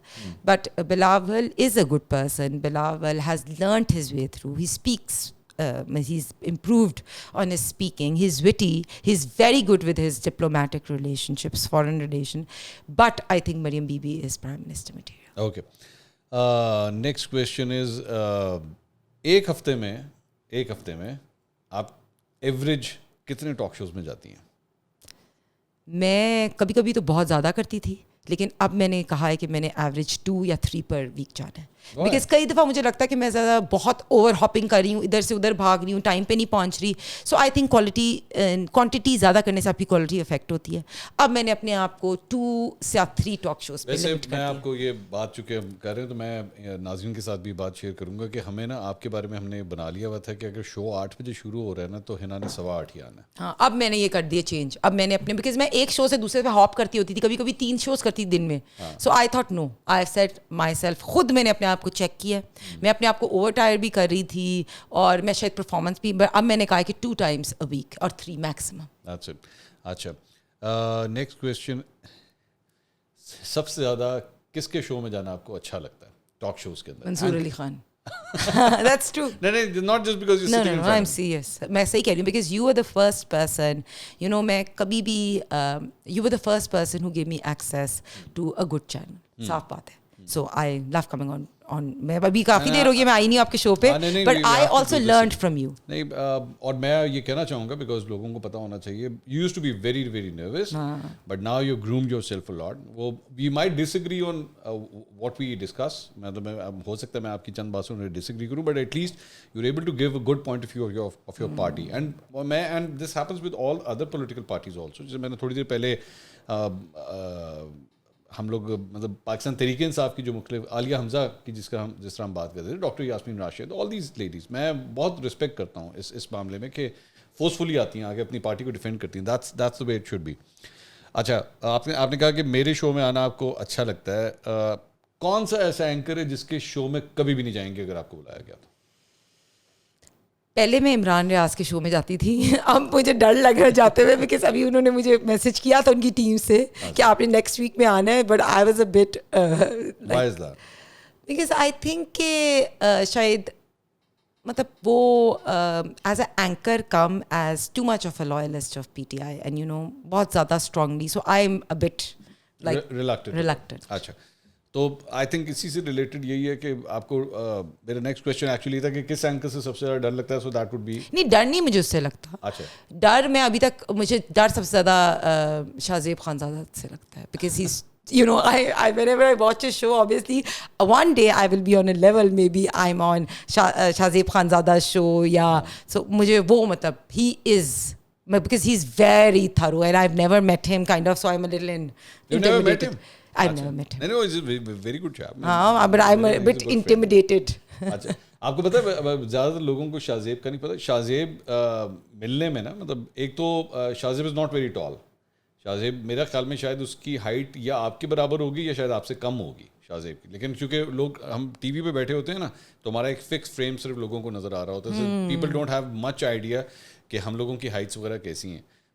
but Bilawal is a good person. Bilawal has learnt his way through. He speaks, he's improved on his speaking. He's witty. He's very good with his diplomatic relationships, foreign relation. But I think Mariam Bibi is Prime Minister material. Okay. Next question is, ایک ہفتے میں آپ average کتنے talk shows میں جاتی ہیں؟ میں کبھی کبھی تو بہت زیادہ کرتی تھی, لیکن اب میں نے کہا ہے کہ میں نے ایوریج 2 یا 3 پر ویک جانا ہے, بیکاز کئی دفعہ مجھے لگتا ہے کہ میں زیادہ بہت اوور ہاپنگ کر رہی ہوں, ادھر سے ادھر بھاگ رہی ہوں, ٹائم پہ نہیں پہنچ رہی. سو آئی تھنک کوانٹٹی زیادہ کرنے سے آپ کی کوالٹی افیکٹ ہوتی ہے. اب میں نے اپنے آپ کو 2 سے 3 ٹاک شوز پہ لمٹ کر دیا. میں آپ کو یہ بات چونکہ ہم کر رہے ہیں تو میں ناظرین کے ساتھ بھی بات شیئر کروں گا کہ ہمیں نا آپ کے بارے میں ہم نے بنا لیا ہوا تھا کہ اگر شو 8 بجے شروع ہو رہا ہے نا تو ہنا نے 8:15 ہی آنا ہے. ہاں اب میں نے یہ کر دیا چینج, اب میں نے اپنے, بیکاز میں ایک شو سے دوسرے پہ ہاپ کرتی ہوتی تھی, کبھی کبھی 3 شوز کرتی تھی دن میں. So I thought no, I set myself, خود میں نے اپنے آپ کو چیک کیا, میں اپنے آپ کو اوور ٹائر بھی کر رہی تھی اور میں شاید پرفارمنس بھی, اب میں نے کہا کہ 2 times a week اور 3 میکسیمم. اچھا, نیکسٹ کویسچن, سب سے زیادہ کس کے شو میں جانا آپ کو اچھا لگتا ہے ٹاک شوز کے اندر؟ منصور Ali Khan. That's true. No, not just because you're sitting in front. I'm serious. میں صحیح کہہ رہی ہوں, because you were the first person, you know, میں کبھی بھی you were the first person who gave me access to a good channel. صاف بات ہے. So I love coming on. میں ابھی کافی دیر ہو گئی میں آئی نہیں آپ کے شو پہ, but I also learned from you. نہیں, اور میں یہ کہنا چاہوں گا بیکاز لوگوں کو پتا ہونا چاہیے, you used to be very very nervous, but now you groomed yourself a lot. وہ we might disagree on what we discuss, مطلب ہو سکتا ہے میں آپ کی چند باتوں میں disagree کروں, but at least you're able to give a good point of view of your party. And this happens with all other political parties also. جیسے میں نے تھوڑی دیر پہلے ہم لوگ مطلب پاکستان تحریک انصاف کی جو مختلف, عالیہ حمزہ کی جس طرح ہم بات کرتے تھے, doctor Yasmin Rashid, all these ladies, میں بہت رسپیکٹ کرتا ہوں اس معاملے میں کہ فورسفلی آتی ہیں آگے, اپنی پارٹی کو ڈیفینڈ کرتی ہیں. That's the way it should be. اچھا, آپ نے کہا کہ میرے شو میں آنا آپ کو اچھا لگتا ہے, کون سا ایسا اینکر ہے جس کے شو میں کبھی بھی نہیں جائیں گے اگر آپ کو بلایا گیا تو؟ پہلے میں عمران ریاض کے شو میں جاتی تھی, اب مجھے ڈر لگ رہا جاتے ہوئے, بیکاز ابھی انہوں نے مجھے میسج کیا تھا ان کی ٹیم سے کہ آپ نے نیکسٹ ویک میں آنا ہے, but I was a bit, because I think کہ شاید مطلب وہ as a anchor come as too much of a loyalist of P T I, and you know بہت زیادہ strongly, so I am a bit like reluctant. اچھا, تو I think اسی سے ریلیٹڈ یہی ہے کہ آپ کو میرا نیکسٹ کویسچن ایکچولی تھا کہ کس اینکر سے سب سے زیادہ ڈر لگتا ہے, سو دیٹ وڈ بی. نہیں, ڈر نہیں مجھے اس سے لگتا. اچھا, ڈر میں ابھی تک مجھے ڈر سب سے زیادہ شاہزیب خانزادہ سے لگتا ہے, because he is, you know, whenever I watch a show, obviously one day I will be on a level, maybe I'm on Shahzeb Khanzada's show, yeah. So مجھے وہ مطلب he is, because he's very thorough and I've never met him kind of, so I'm a little intimidated. You never met him? I've never met him. No, he's a very good chap. But I'm a bit intimidated. اچھا, آپ کو پتا ہے زیادہ تر لوگوں کو شاہزیب کا نہیں پتا. شاہزیب ملنے میں نا, مطلب ایک تو Shahzeb is not very tall. Shahzeb میرا خیال میں شاید اس کی ہائٹ یا آپ کے برابر ہوگی یا شاید آپ سے کم ہوگی شاہزیب کی, لیکن چونکہ لوگ ہم ٹی وی پہ بیٹھے ہوتے ہیں نا تو ہمارا ایک فکس فریم صرف لوگوں کو نظر آ رہا ہوتا ہے, people don't have much idea کہ ہم لوگوں کی ہائٹس وغیرہ کیسی ہیں.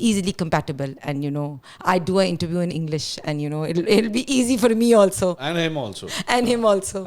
easily compatible, and you know I do an interview in English, and you know it'll be easy for me also, and him also.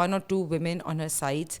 1 or 2 women on her sides,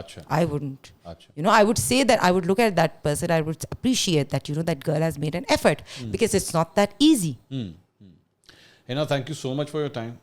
Achha. I wouldn't. Achha. You know, I would say that I would look at that person, I would appreciate that, you know, that girl has made an effort, because it's not that easy. Hina, thank you so much for your time.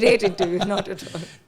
Great interview, not at all.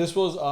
this was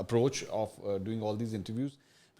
approach of doing all these interviews.